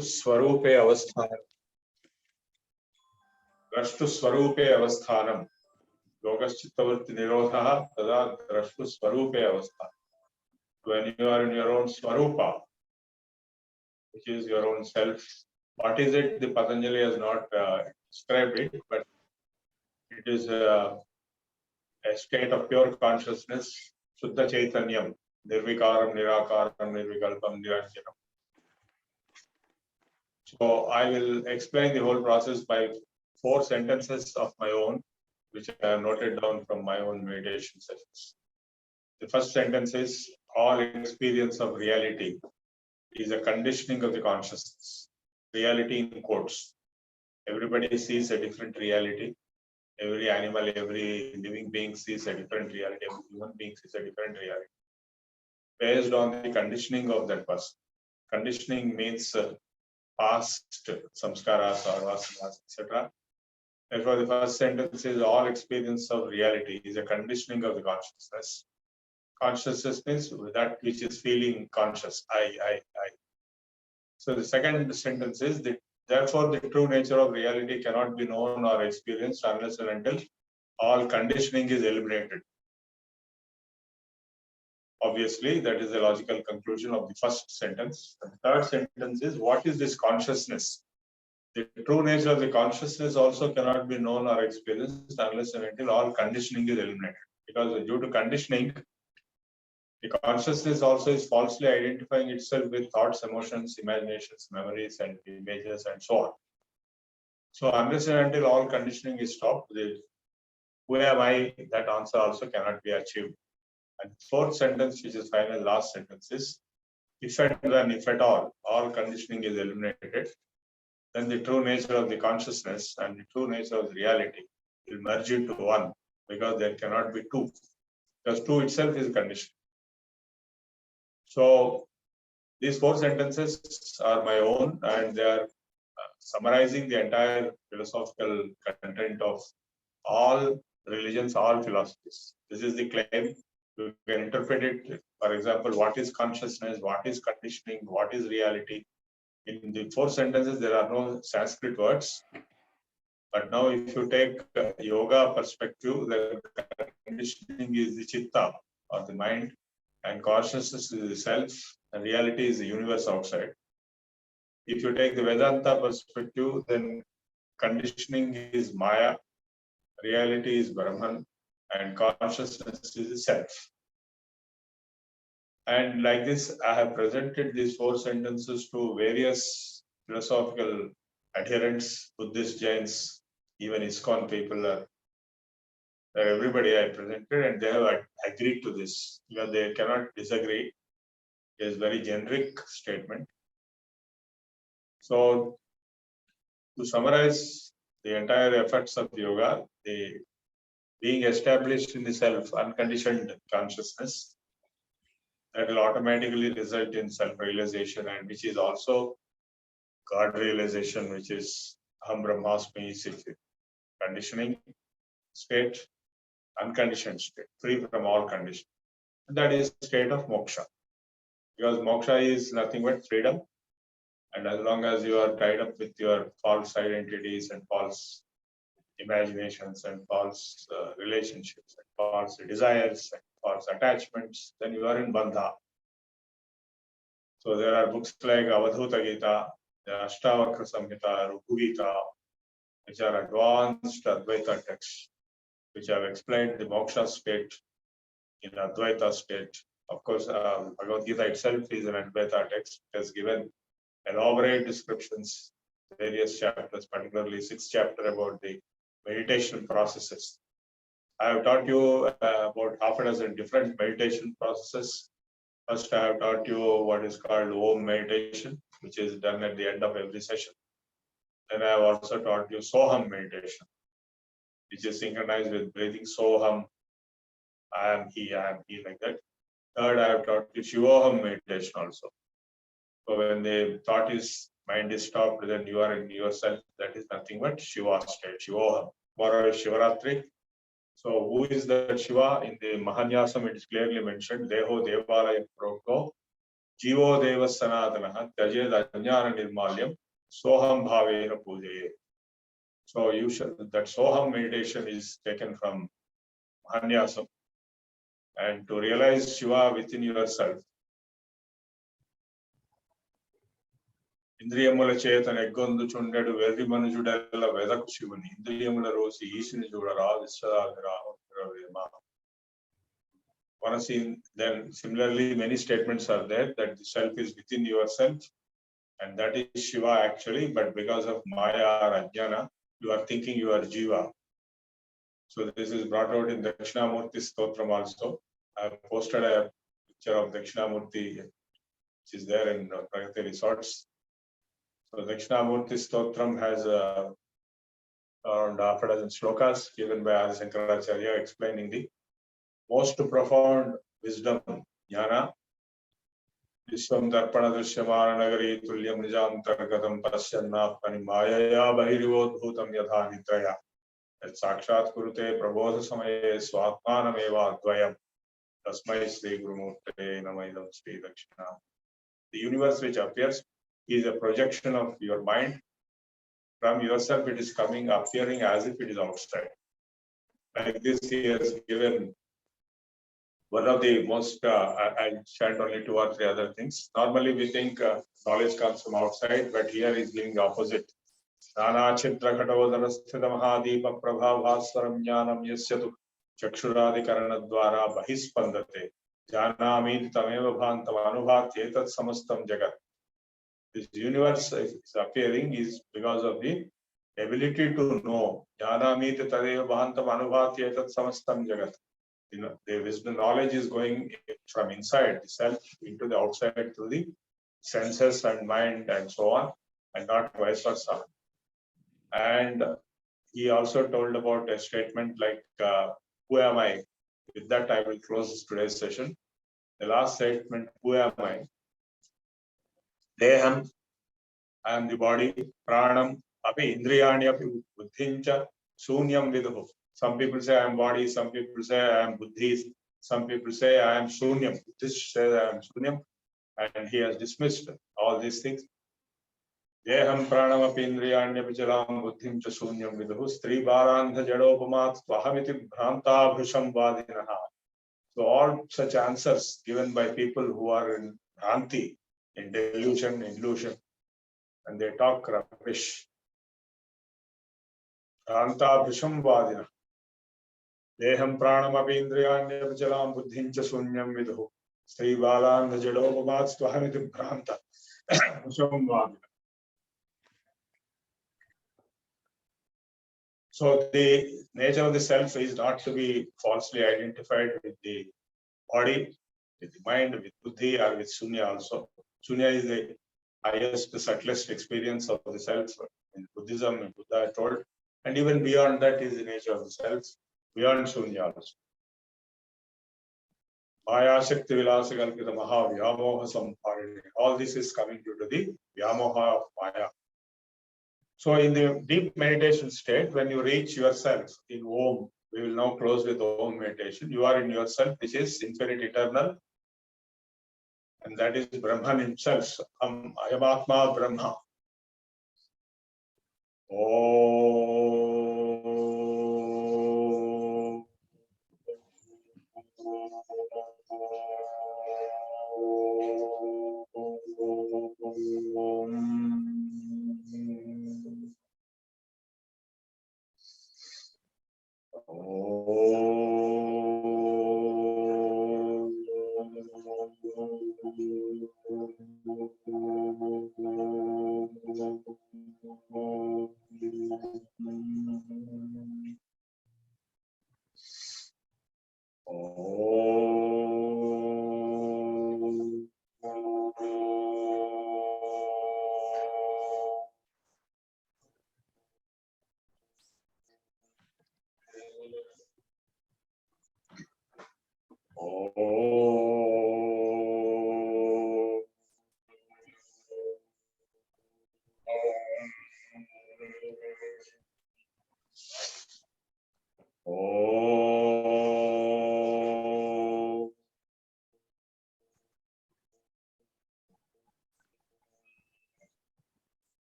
Swarupe Avasthanam. Drashtu Swarupe Avasthanam. Yogaschittavarti Nirodha Tada Drashtu Swarupe Avasthanam. When you are in your own Swarupa, which is your own self, what is it? The Patanjali has not described it, but it is a state of pure consciousness, Shuddha Chaitanyam, Nirvikaram, Nirakaram, Nirvikalpam, Niranjanam. So I will explain the whole process by 4 sentences of my own, which I have noted down from my own meditation sessions. The first sentence is, all experience of reality is a conditioning of the consciousness. Reality in quotes. Everybody sees a different reality. Every animal, every living being sees a different reality. Every human being sees a different reality. Based on the conditioning of that person. Conditioning means past samskaras or vasanas, etc. Therefore, the first sentence is, all experience of reality is a conditioning of the consciousness. Consciousness means that which is feeling conscious. I. So the second sentence is that therefore the true nature of reality cannot be known or experienced unless and until all conditioning is eliminated. Obviously, that is the logical conclusion of the first sentence. The third sentence is, what is this consciousness? The true nature of the consciousness also cannot be known or experienced unless and until all conditioning is eliminated. Because due to conditioning, the consciousness also is falsely identifying itself with thoughts, emotions, imaginations, memories, and images, and so on. So unless and until all conditioning is stopped, who am I? That answer also cannot be achieved. And fourth sentence, which is final last sentence, is, if and when, if at all conditioning is eliminated, then the true nature of the consciousness and the true nature of the reality will merge into one, because there cannot be two, because two itself is conditioned. So these 4 sentences are my own, and they are summarizing the entire philosophical content of all religions, all philosophies. This is the claim. You can interpret it, for example, what is consciousness, what is conditioning, what is reality. In the 4 sentences, there are no Sanskrit words. But now if you take yoga perspective, the conditioning is the chitta, or the mind, and consciousness is the self, and reality is the universe outside. If you take the Vedanta perspective, then conditioning is Maya, reality is Brahman, and consciousness is the self. And like this, I have presented these 4 sentences to various philosophical adherents, Buddhist, Jains, even ISKCON people, everybody I presented, and they have agreed to this. Because they cannot disagree. It is a very generic statement. So, to summarize the entire effects of yoga, the being established in the self, unconditioned consciousness, that will automatically result in self-realization, and which is also God realization, which is Aham Brahmasmi, conditioning state, unconditioned state, free from all conditions. And that is state of moksha. Because moksha is nothing but freedom. And as long as you are tied up with your false identities and false imaginations and false relationships and false desires and false attachments, then you are in bandha. So there are books like Avadhuta Gita, the Ashtavakra Samhita, Rughu Gita, which are advanced Advaita texts, which have explained the moksha state in Advaita state. Of course, Bhagavad Gita itself is an Advaita text. It has given elaborate descriptions, various chapters, particularly 6th chapter about the meditation processes. I have taught you about half a dozen different meditation processes. First, I have taught you what is called Om meditation, which is done at the end of every session. Then I have also taught you Soham meditation, which is synchronized with breathing Soham, I am he, like that. Third, I have taught you Shivoham meditation also. So when the thought is, mind is stopped, then you are in yourself. That is nothing but Shiva state, Shivoham. Tomorrow is Shivaratri. So who is the Shiva? In the Mahanyasam, it is clearly mentioned, Deho Devalaya Prokto, Jivo Deva Sanatana Tajed Ajnana Nirmalyam Soham Bhavena Pujaye. So you should, that Soham meditation is taken from Mahanyasam. And to realize Shiva within yourself, ఇంద్రియముల చేత నెగ్గొందుచుండెడు వెర్రి మనుజుడెల్ల వెదకు శివుని ఇంద్రియముల రోసి ఈశుని చూడరా విశ్వరామ. Then similarly many statements are there that the self is within yourself and that is Shiva actually, but because of Maya or Ajnana you are thinking you are Jiva. So this is brought out in Dakshinamurti Stotram also. I have posted a picture of Dakshinamurti which is there in Pragati Resorts. So Dakshinamurti Stotram has around half a dozen shlokas given by Adi Shankaracharya explaining the most profound wisdom, jnana. Vishwam darpana drishyamana nagari tulyam nijantargatam pasyannatmani mayaya bahirivodbhutam yatha nitraya. Yat sakshat kurute prabodha samaye swatmanameva advayam. Tasmai Sri Gurumurte Namaidam Sri Dakshina. The universe which appears is a projection of your mind. From yourself it is coming, appearing as if it is outside. Like this he has given one of the most, I'll chant only 2 or 3 other things. Normally we think knowledge comes from outside, but here is giving the opposite. Nana chitra khatavadana sthita mahadeepa prabhavaswaram jnanam yasyatu chakshuradi karanadvara bahispandate janami tameva bhantam anubhati etat samastam jagat. This universe is appearing is because of the ability to know. Janami tameva bhantam anubhati etat samastam jagat. You know, the wisdom knowledge is going from inside the self into the outside through the senses and mind and so on, and not vice versa. And he also told about a statement like, who am I? With that, I will close today's session. The last statement, who am I? Deham, I am the body. Pranam, api indriyani api buddhincha sunyam vidhu. Some people say I am body, some people say I am buddhi, some people say I am sunyam. Buddhist says I am sunyam, and he has dismissed all these things. Deham pranam api indriyani api jalam buddhim cha sunyam vidhu. Stri barandha jadopamat swahamiti bhranta bhusham vadinaha. So all such answers given by people who are in bhranti, in delusion, illusion, and they talk rubbish. Bhranta bhusham vadinaha. Deham pranam api indriyani api jalam buddhim cha sunyam vidhu. Stri barandha jadopamat swahamiti bhranta bhusham vadinaha. So the nature of the self is not to be falsely identified with the body, with the mind, with buddhi, or with sunya also. Sunya is the highest, subtlest experience of the self in Buddhism, and Buddha told. And even beyond that is the nature of the self, beyond sunya also. Maya Shakti Vilasa Kalpita Maha Vyamoha Sampharini. All this is coming due to the Vyamoha of Maya. So in the deep meditation state, when you reach yourself in Om, we will now close with Om meditation. You are in yourself, which is infinite, eternal, and that is Brahman himself. Ayamatma Brahma.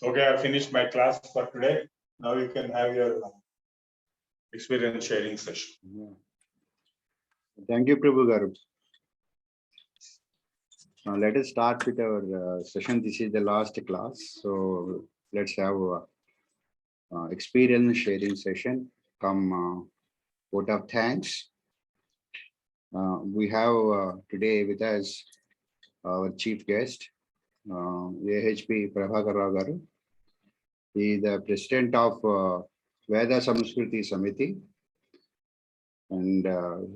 Okay, I finished my class for today. Now you can have your experience sharing session. Thank you, Prabhu Garu. Let us start with our session. This is the last class. So let's have experience sharing session. Come vote of thanks. We have today with us our chief guest, AHP Prabhakar Garu. He is the president of Veda Samskruti Samiti, and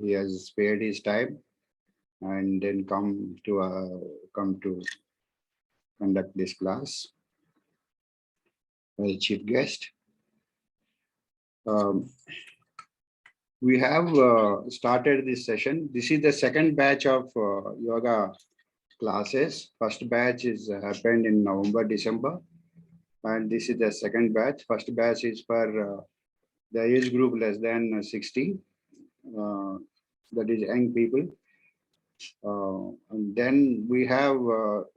he has spared his time and then come to conduct this class as chief guest. We have started this session. This is the second batch of yoga classes. First batch is happened in November, December, and this is the second batch. First batch is for the age group less than 60, that is young people. And then we have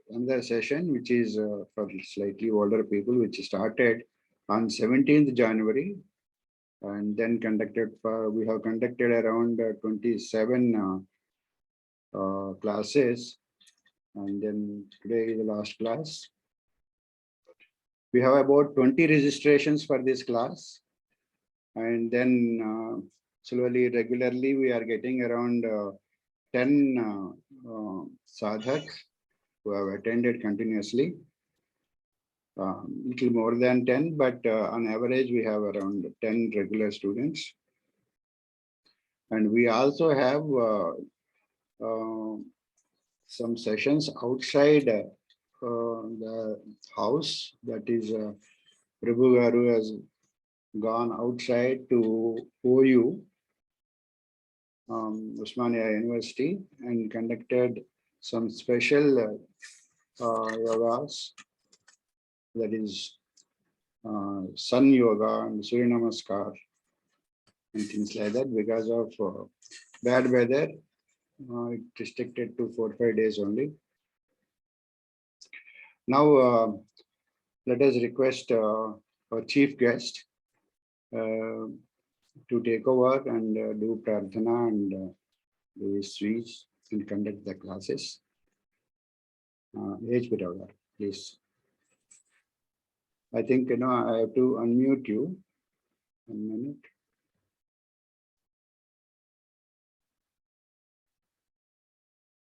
another session which is for slightly older people, which started on 17th January, and then we have conducted around 27 classes, and then today is the last class. We have about 20 registrations for this class, and then slowly, regularly, we are getting around 10 sadhaks who have attended continuously. Little more than 10, but on average, we have around 10 regular students. And we also have some sessions outside the house. That is, Prabhu Garu has gone outside to OU, Osmania University, and conducted some special yogas, that is sun yoga and Surya Namaskar and things like that. Because of bad weather, it restricted to 4 or 5 days only. Now let us request our chief guest to take over and do prarthana and do his speech and conduct the classes. H. Bitavar, please. I think I have to unmute you. 1 minute.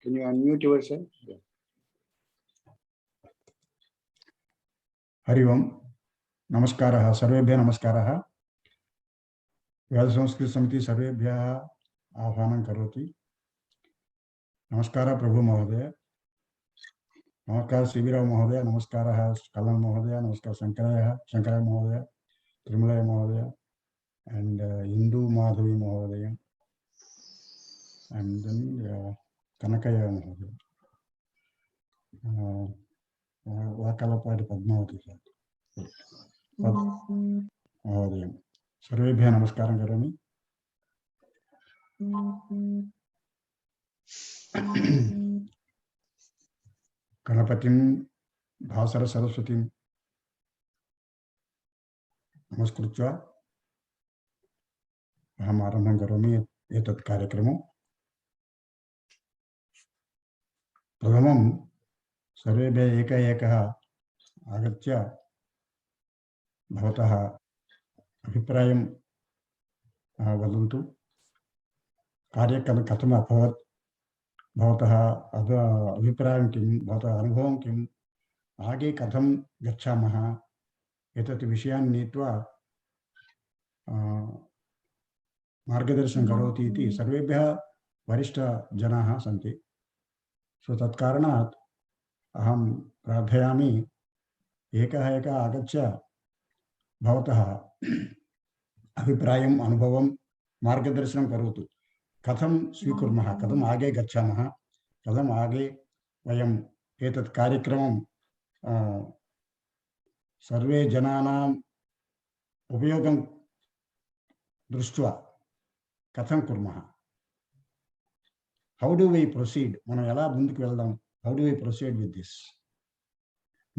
Can you unmute yourself? Yeah. Hari Om. Namaskaraha. Sarvebhya namaskaraha. Veda Samskruti Samiti sarvebhya ahvanam karoti. Namaskara Prabhu Mahodaya. Namaskar Sivira Mahodaya. Namaskara Kalan Mahodaya. Namaskar Shankara Mahodaya. Trimulaya Mahodaya. And and Indu Madhavi Mahodayam, and then Kanakaya Mahodayam. Vakalapati Padmavati Mahodayam. Sarvebhyo namaskaram karami. Ganapatim Bhasara Saraswatim Namaskritva aham arambham karomi etat karyakramam. Pradhamam sarvebhyo ekah agatya bhavatah abhiprayam vadantu. Karyakram katham abhavat bhavatah abhiprayam kim, bhavatah anubhavam kim, आगे कथम गच्छामः एतत् विषयान् नीत्वा मार्गदर्शनं करोति इति सर्वेभ्यः वरिष्ठजनाः सन्ति. सो तत्कारणात् अहं प्रार्थयामि एकः आगत्य भवतः अभिप्रायम् अनुभवं मार्गदर्शनं करोतु. कथं स्वीकुर्मः, कथम् आगे गच्छामः, कथम् आगे वयम् एतत् कार्यक्रमं सर्वे जनानाम् उपयोगं दृष्ट्वा कथं कुर्मः, how do we proceed, మనం ఎలా ముందుకు వెళ్దాం, how do we proceed with this.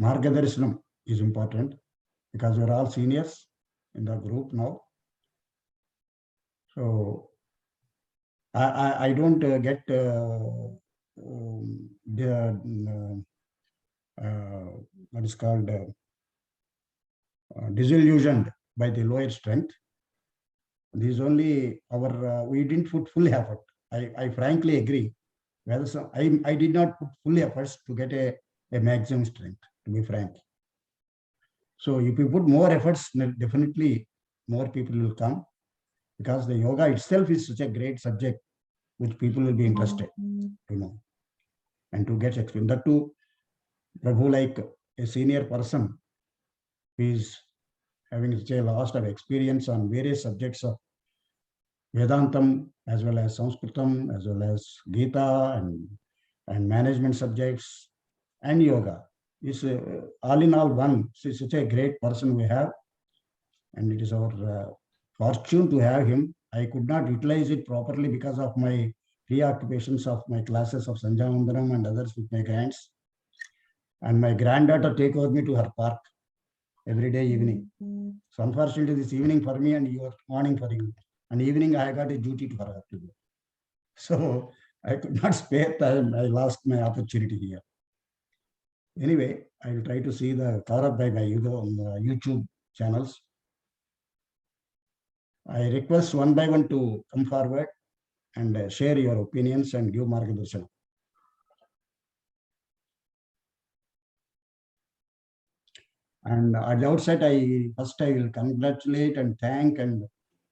మార్గదర్శనం is important because we are all seniors in the group now. So I don't get what is called disillusioned by the lower strength. This is only our, we didn't put full effort. I frankly agree. I did not put full efforts to get a maximum strength, to be frank. So if you put more efforts, definitely more people will come, because the yoga itself is such a great subject which people will be interested to know and to get experience. That too, Prabhu, like a senior person who is having such a lot of experience on various subjects of Vedantam, as well as Sanskritam, as well as Gita and management subjects and yoga. Is all in all one. So such a great person we have, and it is our fortune to have him. I could not utilize it properly because of my preoccupations of my classes of Sanjavandanam and others with my grands. And my granddaughter take over me to her park every day evening. So unfortunately, this evening for me and your morning for you. And evening I got a duty to her to do. So I could not spare time. I lost my opportunity here. Anyway, I will try to see the Kaurab by Yuga on the YouTube channels. I request one by one to come forward and share your opinions and give margadarshan. And at the outset, first I will congratulate and thank and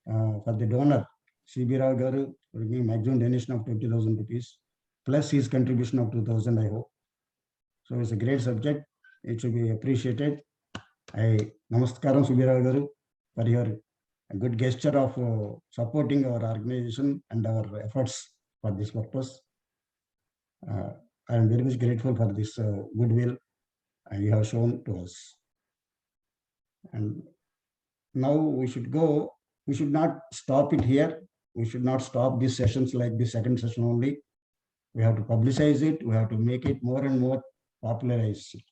for the donor, C.B. Rao Garu, for giving maximum donation of 20,000 rupees, plus his contribution of 2,000, I hope. So it's a great subject. It should be appreciated. Namaskaram, C.B. Rao Garu, for your good gesture of supporting our organization and our efforts for this purpose. I am very much grateful for this goodwill you have shown to us. And now we should go. We should not stop it here. We should not stop these sessions like this second session only. We have to publicize it. We have to make it more and more popularized.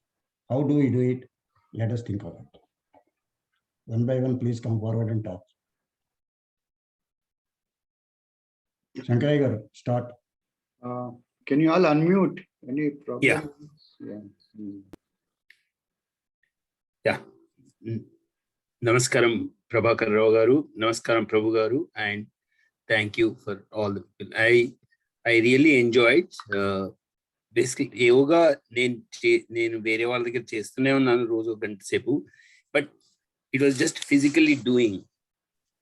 How do we do it? Let us think of it. One by one, please come forward and talk. Shankaraya Garu, start. Can you all unmute? Any problem? Yeah. Namaskaram, Prabhakar Rao Garu. Namaskaram, Prabhu Garu. And thank you for all the people. I really enjoyed basically yoga. నేను వేరే వాళ్ళ దగ్గర చేస్తూనే ఉన్నాను రోజు గంట సేపు, but it was just physically doing.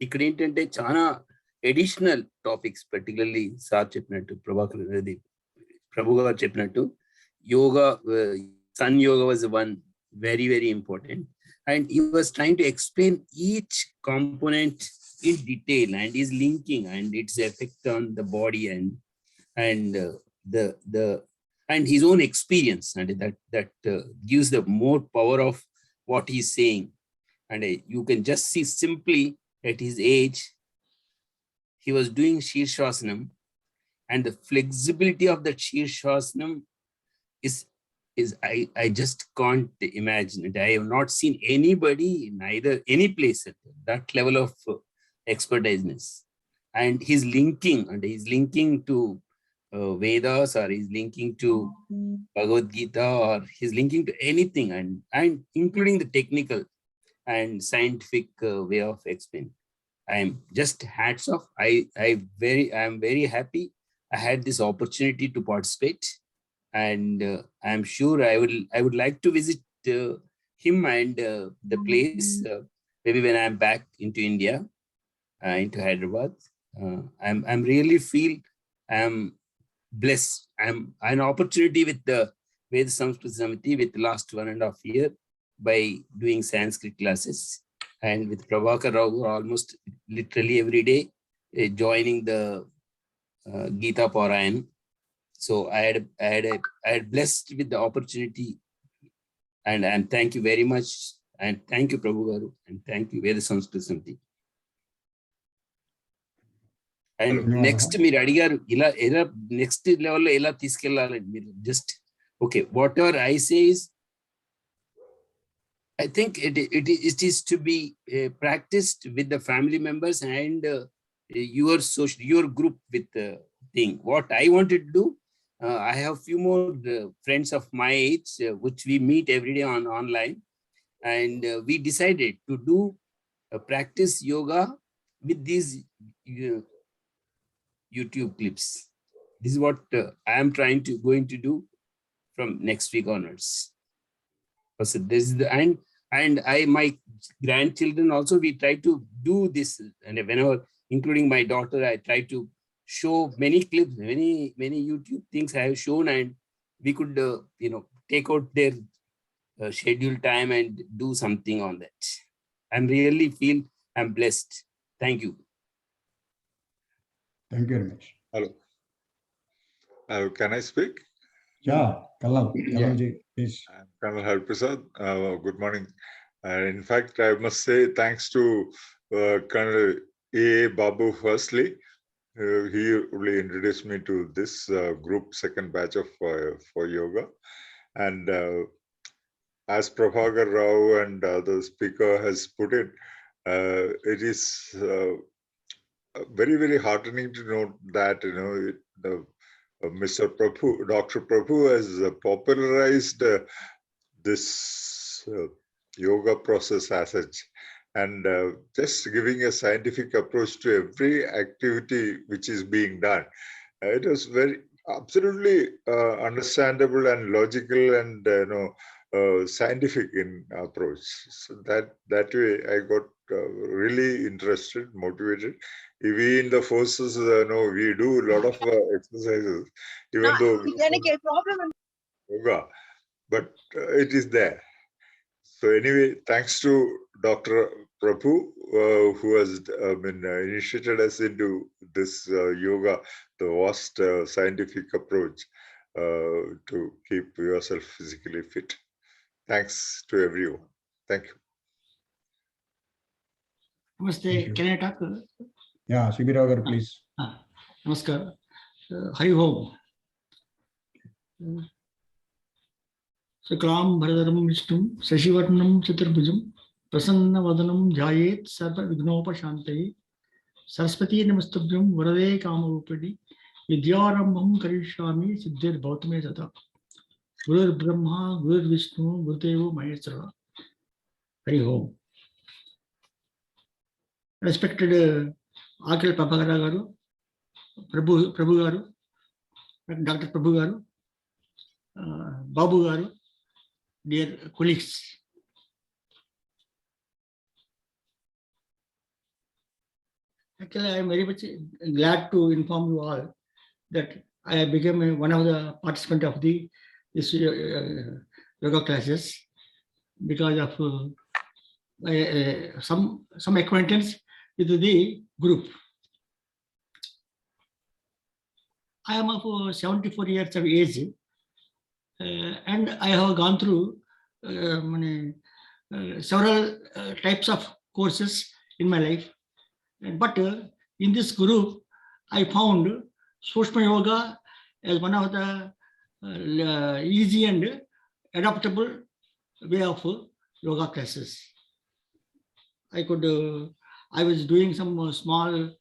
ఇక్కడ ఏంటంటే చాలా అడిషనల్ టాపిక్స్, పర్టికులర్లీ సార్ చెప్పినట్టు, ప్రభు గారు చెప్పినట్టు yoga, sun yoga was one very, very important. And he was trying to explain each component in detail and is linking and its effect on the body and his own experience, and that gives the more power of what he's saying. And you can just see simply at his age, he was doing Shirshasana, and the flexibility of that Shirshasana is I just can't imagine it. I have not seen anybody in any place at that level of expertise. And he's linking to Vedas, or he's linking to Bhagavad Gita, or he's linking to anything, and including the technical and scientific way of explaining. I'm just hats off. I'm very happy I had this opportunity to participate, and I'm sure I would like to visit him and the place maybe when I'm back into India, into Hyderabad. I'm really feel I'm blessed. I'm an opportunity with the Veda Samskruti Samiti with the last 1.5 years by doing Sanskrit classes, and with Prabhakar Rao almost literally every day joining the Gita Parayan. So I had blessed with the opportunity, and thank you very much, and thank you Prabhu Garu, and thank you Veda Samskruti Samiti. And next మీరు అడిగారు ఇలా next level ఎలా తీసుకెళ్ళాలని, మీరు just okay, whatever I say is, I think it is to be practiced with the family members and your group with the thing. What I wanted to do, I have few more friends of my age which we meet every day online, and we decided to do practice yoga with these YouTube clips. This is what I am going to do from next week onwards. So this is and my grandchildren also, we try to do this, and whenever, including my daughter, I try to show many clips, many YouTube things I have shown, and we could take out their scheduled time and do something on that. I'm really feel I'm blessed. Thank you. Thank you very much. Hello. Can I speak? Yeah, Kallalji, please. Colonel Harprasad, good morning. In fact, I must say thanks to Colonel A. Babu firstly. He really introduced me to this group, second batch of for yoga. And as Prabhakar Rao and the speaker has put it, it is very, very heartening to note that, Mr. Prabhu, Dr. Prabhu has popularized this yoga process as such, and just giving a scientific approach to every activity which is being done. It was very absolutely understandable and logical and scientific in approach. So that way I got really interested, motivated. We in the forces, we do a lot of exercises, even though yoga, but it is there. So anyway, thanks to Dr. Prabhu, who has initiated us into this yoga, the vast scientific approach to keep yourself physically fit. Thanks to everyone. Thank you. Namaste. Can I talk? Yeah, Shibiragar, please. Namaskar. Hari Om. Saklam Bharadaram Vishtum Sashivarnam Chaturbhujam Prasanna Vadanam Jayet Sarva Vignopashantaye Saraswati Namastabhyam Varade Kamarupadi Vidyarambham Karishami Siddhir Bhautame Tata Gurur Brahma Gurur Vishnu Gurudevo Maheshwara. Hari Om. Respected Akil Prabhakara Garu, Prabhu Garu, Dr. Prabhu Garu, Babu Garu, dear colleagues. Actually, I am very much glad to inform you all that I became one of the participants of this yoga classes because of some acquaintance with the group. I am of 74 years of age, and I have gone through several types of courses in my life. But in this group, I found Sukshma Yoga as one of the easy and adaptable way of yoga classes. I was doing some small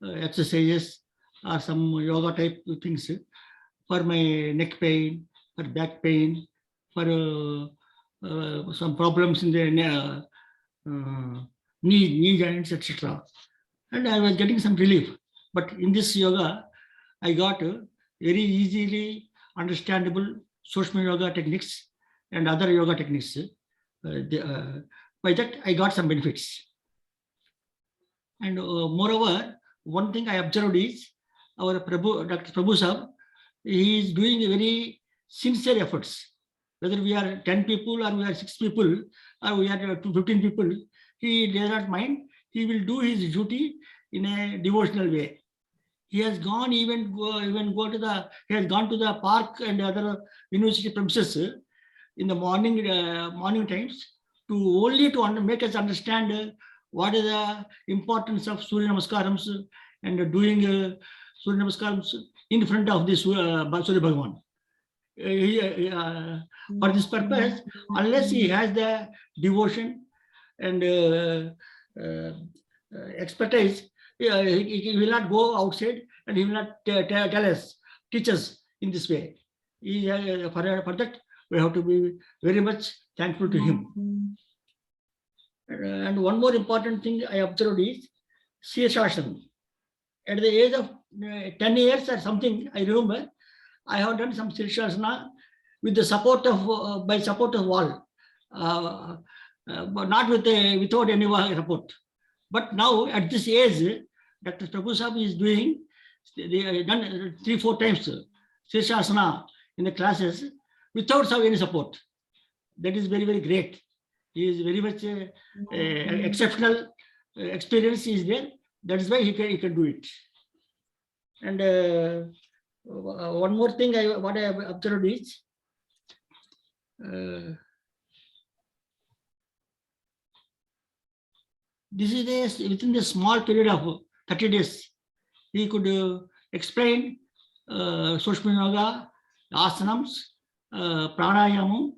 exercises or some yoga type things for my neck pain, for back pain, for some problems in the knee joints, etc. And I was getting some relief. But in this yoga, I got very easily understandable Sukshma yoga techniques and other yoga techniques. By that, I got some benefits. And moreover, one thing I observed is our Prabhu, Dr. Prabhu Sahab, he is doing very sincere efforts. Whether we are 10 people or we are 6 people or we are 15 people, he does not mind. He will do his duty in a devotional way. He has gone he has gone to the park and other university premises in the morning times to make us understand what is the importance of Surya Namaskarams and doing Surya Namaskarams in front of this Surya Bhagavan. For this purpose, unless he has the devotion and expertise, he will not go outside and he will not teach us in this way. For that, we have to be very much thankful to him. And one more important thing I observed is CSR. At the age of 10 years or something, I remember, I have done some CSR with the support of by support of wall, but not without any support. But now at this age, Dr. Prabhu Sahab is doing, they have done 3-4 times Sirsasana in the classes without any support. That is very, very great. He is very much exceptional experience is there. That is why he can do it. And one more thing what I have observed is this is within the small period of 30 days, he could explain Sukshma Yoga, asanams, pranayamam,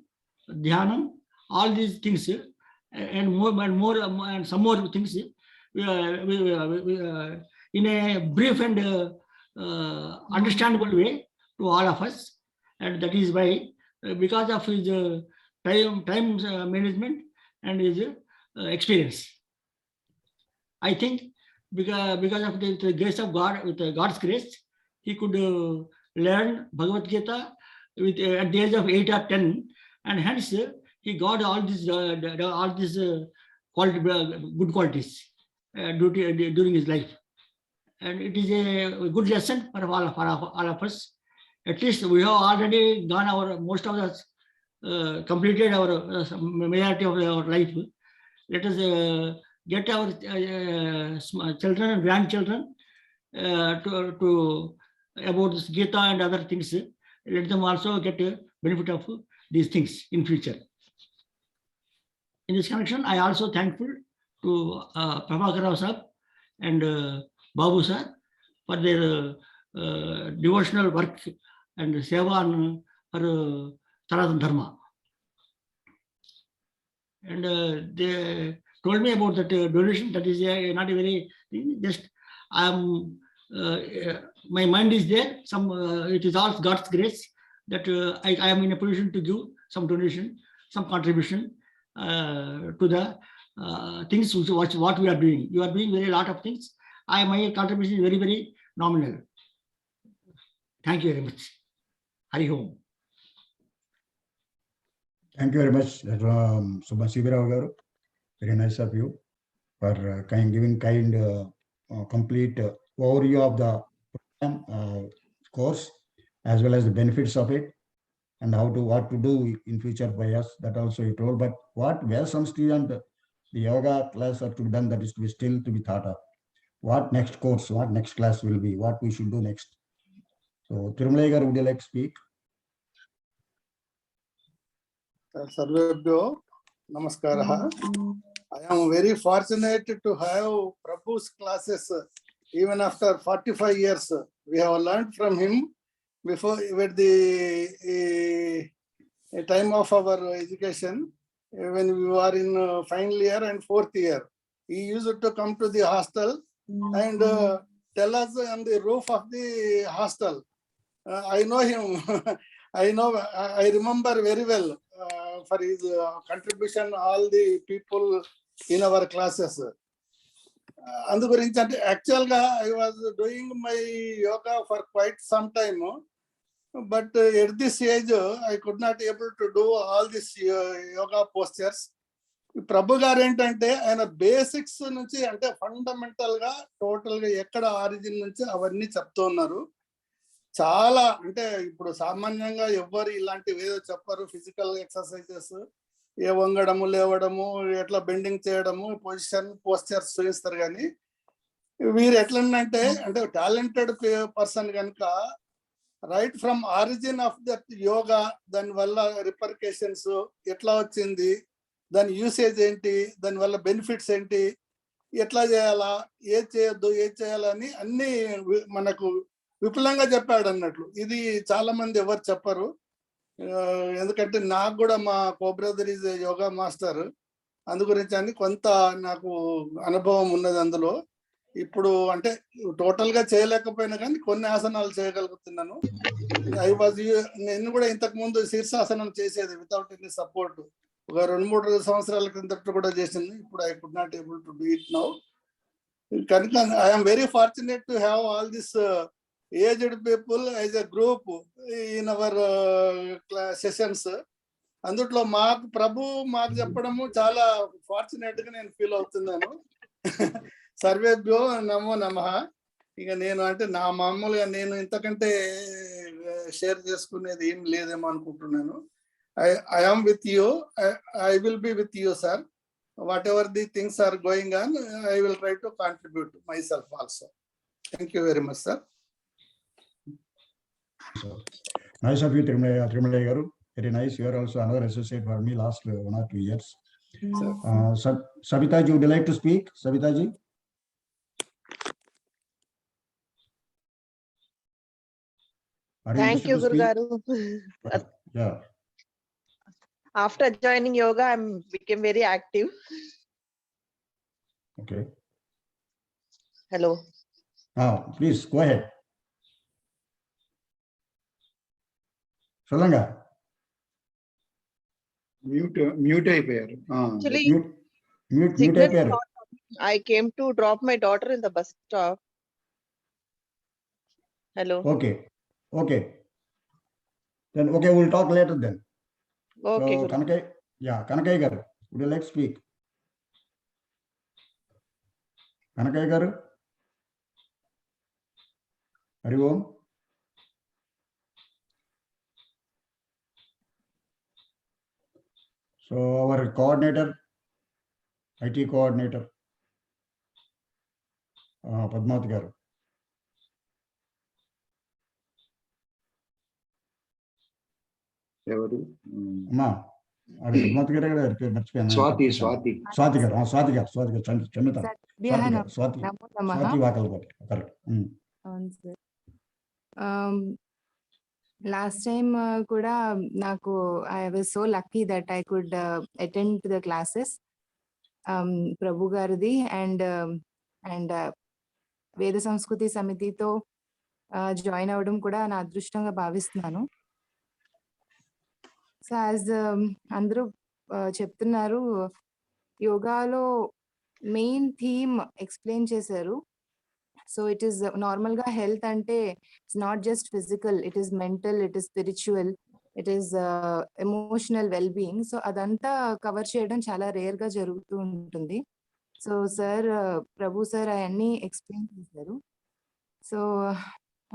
dhyanam, all these things, and some more things in a brief and understandable way to all of us. And that is why, because of his time management and his experience, I think because of the grace of God, with God's grace, he could learn Bhagavad Gita at the age of 8 or 10, and hence he got all these good qualities during his life. And it is a good lesson for all of us. At least we have already done most of us completed our majority of our life. Let us get our children and grandchildren to about this Gita and other things. Let them also get a benefit of these things in future. In this connection, I also thankful to Prabhakar Sahab and Babu sir for their devotional work and seva for Sanatana Dharma. And they told me about that donation. That is not a very thing. Just my mind is there. It is all God's grace that I am in a position to give some donation, some contribution to the things what we are doing. You are doing very lot of things. My contribution is very, very nominal. Thank you very much. Hari Om. Thank you very much, Subhan Sibirao garu. Very nice of you for giving complete overview of the program, course, as well as the benefits of it and what to do in future by us. That also you told. But what Veda Samskruti and the yoga class are to be done, that is to be still to be thought of. what next course, what next class will be, what we should do next. So Tirumala garu, would you like to speak? Sarvebhyo, namaskaraha. I am very fortunate to have Prabhu's classes even after 45 years. We have learned from him before with the time of our education when we were in final year and fourth year. He used to come to the hostel and tell us on the roof of the hostel. I know him. I remember very well for his contribution, all the people in our classes. Andu gurinchi ante actual ga I was doing my yoga for quite some time, but at this age I could not able to do all these yoga postures. Prabhu garu entante ayana basics nunchi ante fundamental ga total ga ekkada origin nunchi avanni చెప్తూ ఉన్నారు. చాలా అంటే ఇప్పుడు సామాన్యంగా ఎవ్వరు ఇలాంటివి ఏదో చెప్పరు. ఫిజికల్ ఎక్సర్సైజెస్, ఏ వంగడము లేవడము, ఎట్లా బెండింగ్ చేయడము, పొజిషన్ పోస్చర్స్ చూపిస్తారు. కానీ వీరు ఎట్లంటే అంటే టాలెంటెడ్ పర్సన్ కనుక right from origin of that yoga, దాని వల్ల రిపర్కేషన్స్ ఎట్లా వచ్చింది, దాని యూసేజ్ ఏంటి, దాని వల్ల బెనిఫిట్స్ ఏంటి, ఎట్లా చేయాలా, ఏది చేయొద్దు, ఏది చేయాలని అన్ని మనకు విపులంగా చెప్పాడు అన్నట్లు. ఇది చాలా మంది ఎవరు చెప్పరు. ఎందుకంటే నాకు కూడా మా కో బ్రదర్ ఈజ్ యోగా మాస్టర్, అందు గురించి అని కొంత నాకు అనుభవం ఉన్నది అందులో. ఇప్పుడు అంటే టోటల్ గా చేయలేకపోయినా కానీ కొన్ని ఆసనాలు చేయగలుగుతున్నాను. నేను కూడా ఇంతకు ముందు శీర్షాసనం చేసేది వితౌట్ ఎనీ సపోర్ట్. ఒక 2-3 సంవత్సరాల క్రిందట కూడా చేసింది. ఇప్పుడు I could not able to do it now. కనుక I'm very fortunate to have all this aged people as a group in our sessions. అందుట్లో మాకు ప్రభు మాకు చెప్పడము చాలా ఫార్చునేట్ గా నేను ఫీల్ అవుతున్నాను. సర్వేభ్యో నమో నమః. ఇక నేను అంటే నా మామూలుగా నేను ఇంతకంటే షేర్ చేసుకునేది ఏం లేదేమో అనుకుంటున్నాను. I am with you. I will be with you, sir. Whatever the things are going on, I will try to contribute myself also. Thank you very much, sir. So nice of you, Tirumala garu. Very nice. You are also another associate for me last 1 or 2 years. Savita ji, would you like to speak? Savita ji. Thank you, Guru Garu. Yeah. After joining yoga, I became very active. Okay. Hello. Please go ahead. Solanga. Mute అయిపోయారు. Actually, Mute signal అయిపోయారు. I came to drop my daughter in the bus stop. Hello. Okay. Then okay, we'll talk later then. Okay, So, Guru. Kanakai garu, would you like to speak? Kanakai garu. Hari Om. So our coordinator, IT coordinator, Padmavati garu. ఎవరు? అమ్మా అది Padmavati garu కదా పేరు మర్చిపోయాను. స్వాతి గారు క్షమితాను. Swathi Vakalapati. Correct. అవును sir. Last time కూడా నాకు I was so lucky that I could attend the classes Prabhu గారిది అండ్ వేద సంస్కృతి సమితితో జాయిన్ అవ్వడం కూడా నా అదృష్టంగా భావిస్తున్నాను. సో యాజ్ అందరూ చెప్తున్నారు, యోగాలో మెయిన్ థీమ్ ఎక్స్ప్లెయిన్ చేశారు. సో ఇట్ ఈస్ నార్మల్ గా హెల్త్ అంటే it's not just physical, it is mental, it is spiritual, it is emotional well being. So అదంతా కవర్ చేయడం చాలా రేర్ గా జరుగుతూ ఉంటుంది. సో సార్ ప్రభు సార్ అవన్నీ ఎక్స్ప్లెయిన్ చేశారు. సో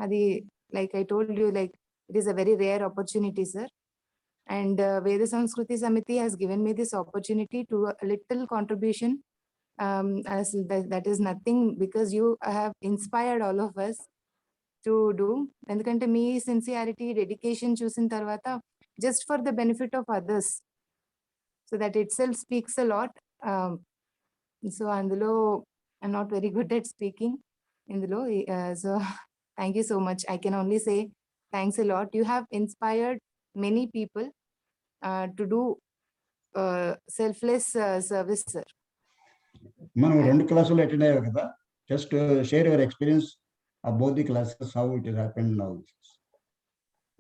అది like I told you, like it is a very rare opportunity sir. And Veda Samskruti Samiti has given me this opportunity to a little contribution as that is nothing, because you have inspired all of us to do. ఎందుకంటే మీ sincerity, dedication చూసిన తర్వాత just for the benefit of others, so that itself speaks a lot. So అందులో I'm not very good at speaking ఇందులో. So thank you so much. I can only say thanks a lot. You have inspired many people to do selfless service, sir. మనం 2 క్లాసులు attend అయ్యావు కదా, just share your experience of both the classes, how it happened now.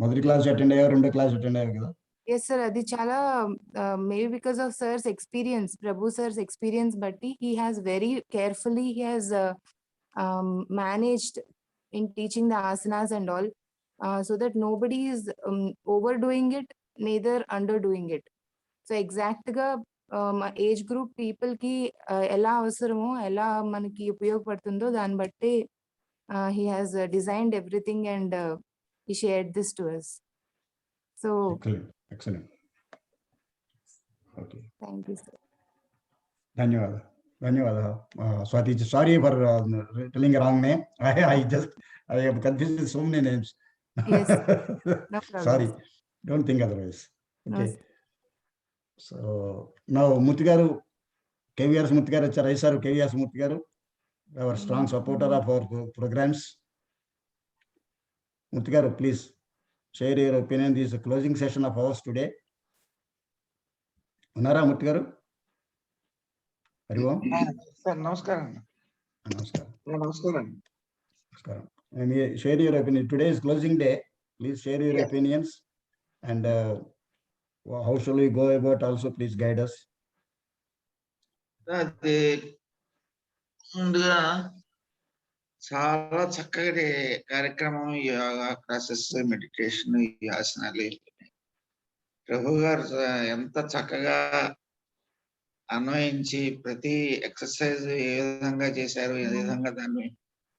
మొదటి class attend అయ్యావు, 2వ class attend అయ్యావు కదా. Yes, sir. అది చాలా maybe because of sir's experience, Prabhu sir's experience, but he has very carefully, he has managed in teaching the asanas and all, so that nobody is overdoing it, neither underdoing it. So exact గా మా age group people కి ఎలా అవసరమో, ఎలా మనకి ఉపయోగపడుతుందో దాన్ని బట్టి he has designed everything and he shared this to us. So excellent. Okay, thank you, sir. ధన్యవాదాలు. Swati, sorry for telling a wrong name. I have confused so many names. Yes, no problem. Sorry, don't think otherwise. Okay. No, So now Murthy garu, KVR Murthy garu వచ్చారు. Sir KVR Murthy garu, our strong supporter of our programs. Murthy garu, please share your opinion. This is a closing session of ours today. ఉన్నారా Murthy garu? Hari ఓం. Sir నమస్కారం. నమస్కారం. And share your opinion. Today is closing day. Please share your opinions, and how shall we go about also, please guide us. అది ముందుగా చాలా చక్కటి కార్యక్రమం, yoga classes, meditation, ఈ ఆసనాలు. ప్రభు గారు ఎంత చక్కగా అన్వయించి ప్రతి ఎక్సర్సైజ్ ఏ విధంగా చేశారు, ఏ విధంగా దాని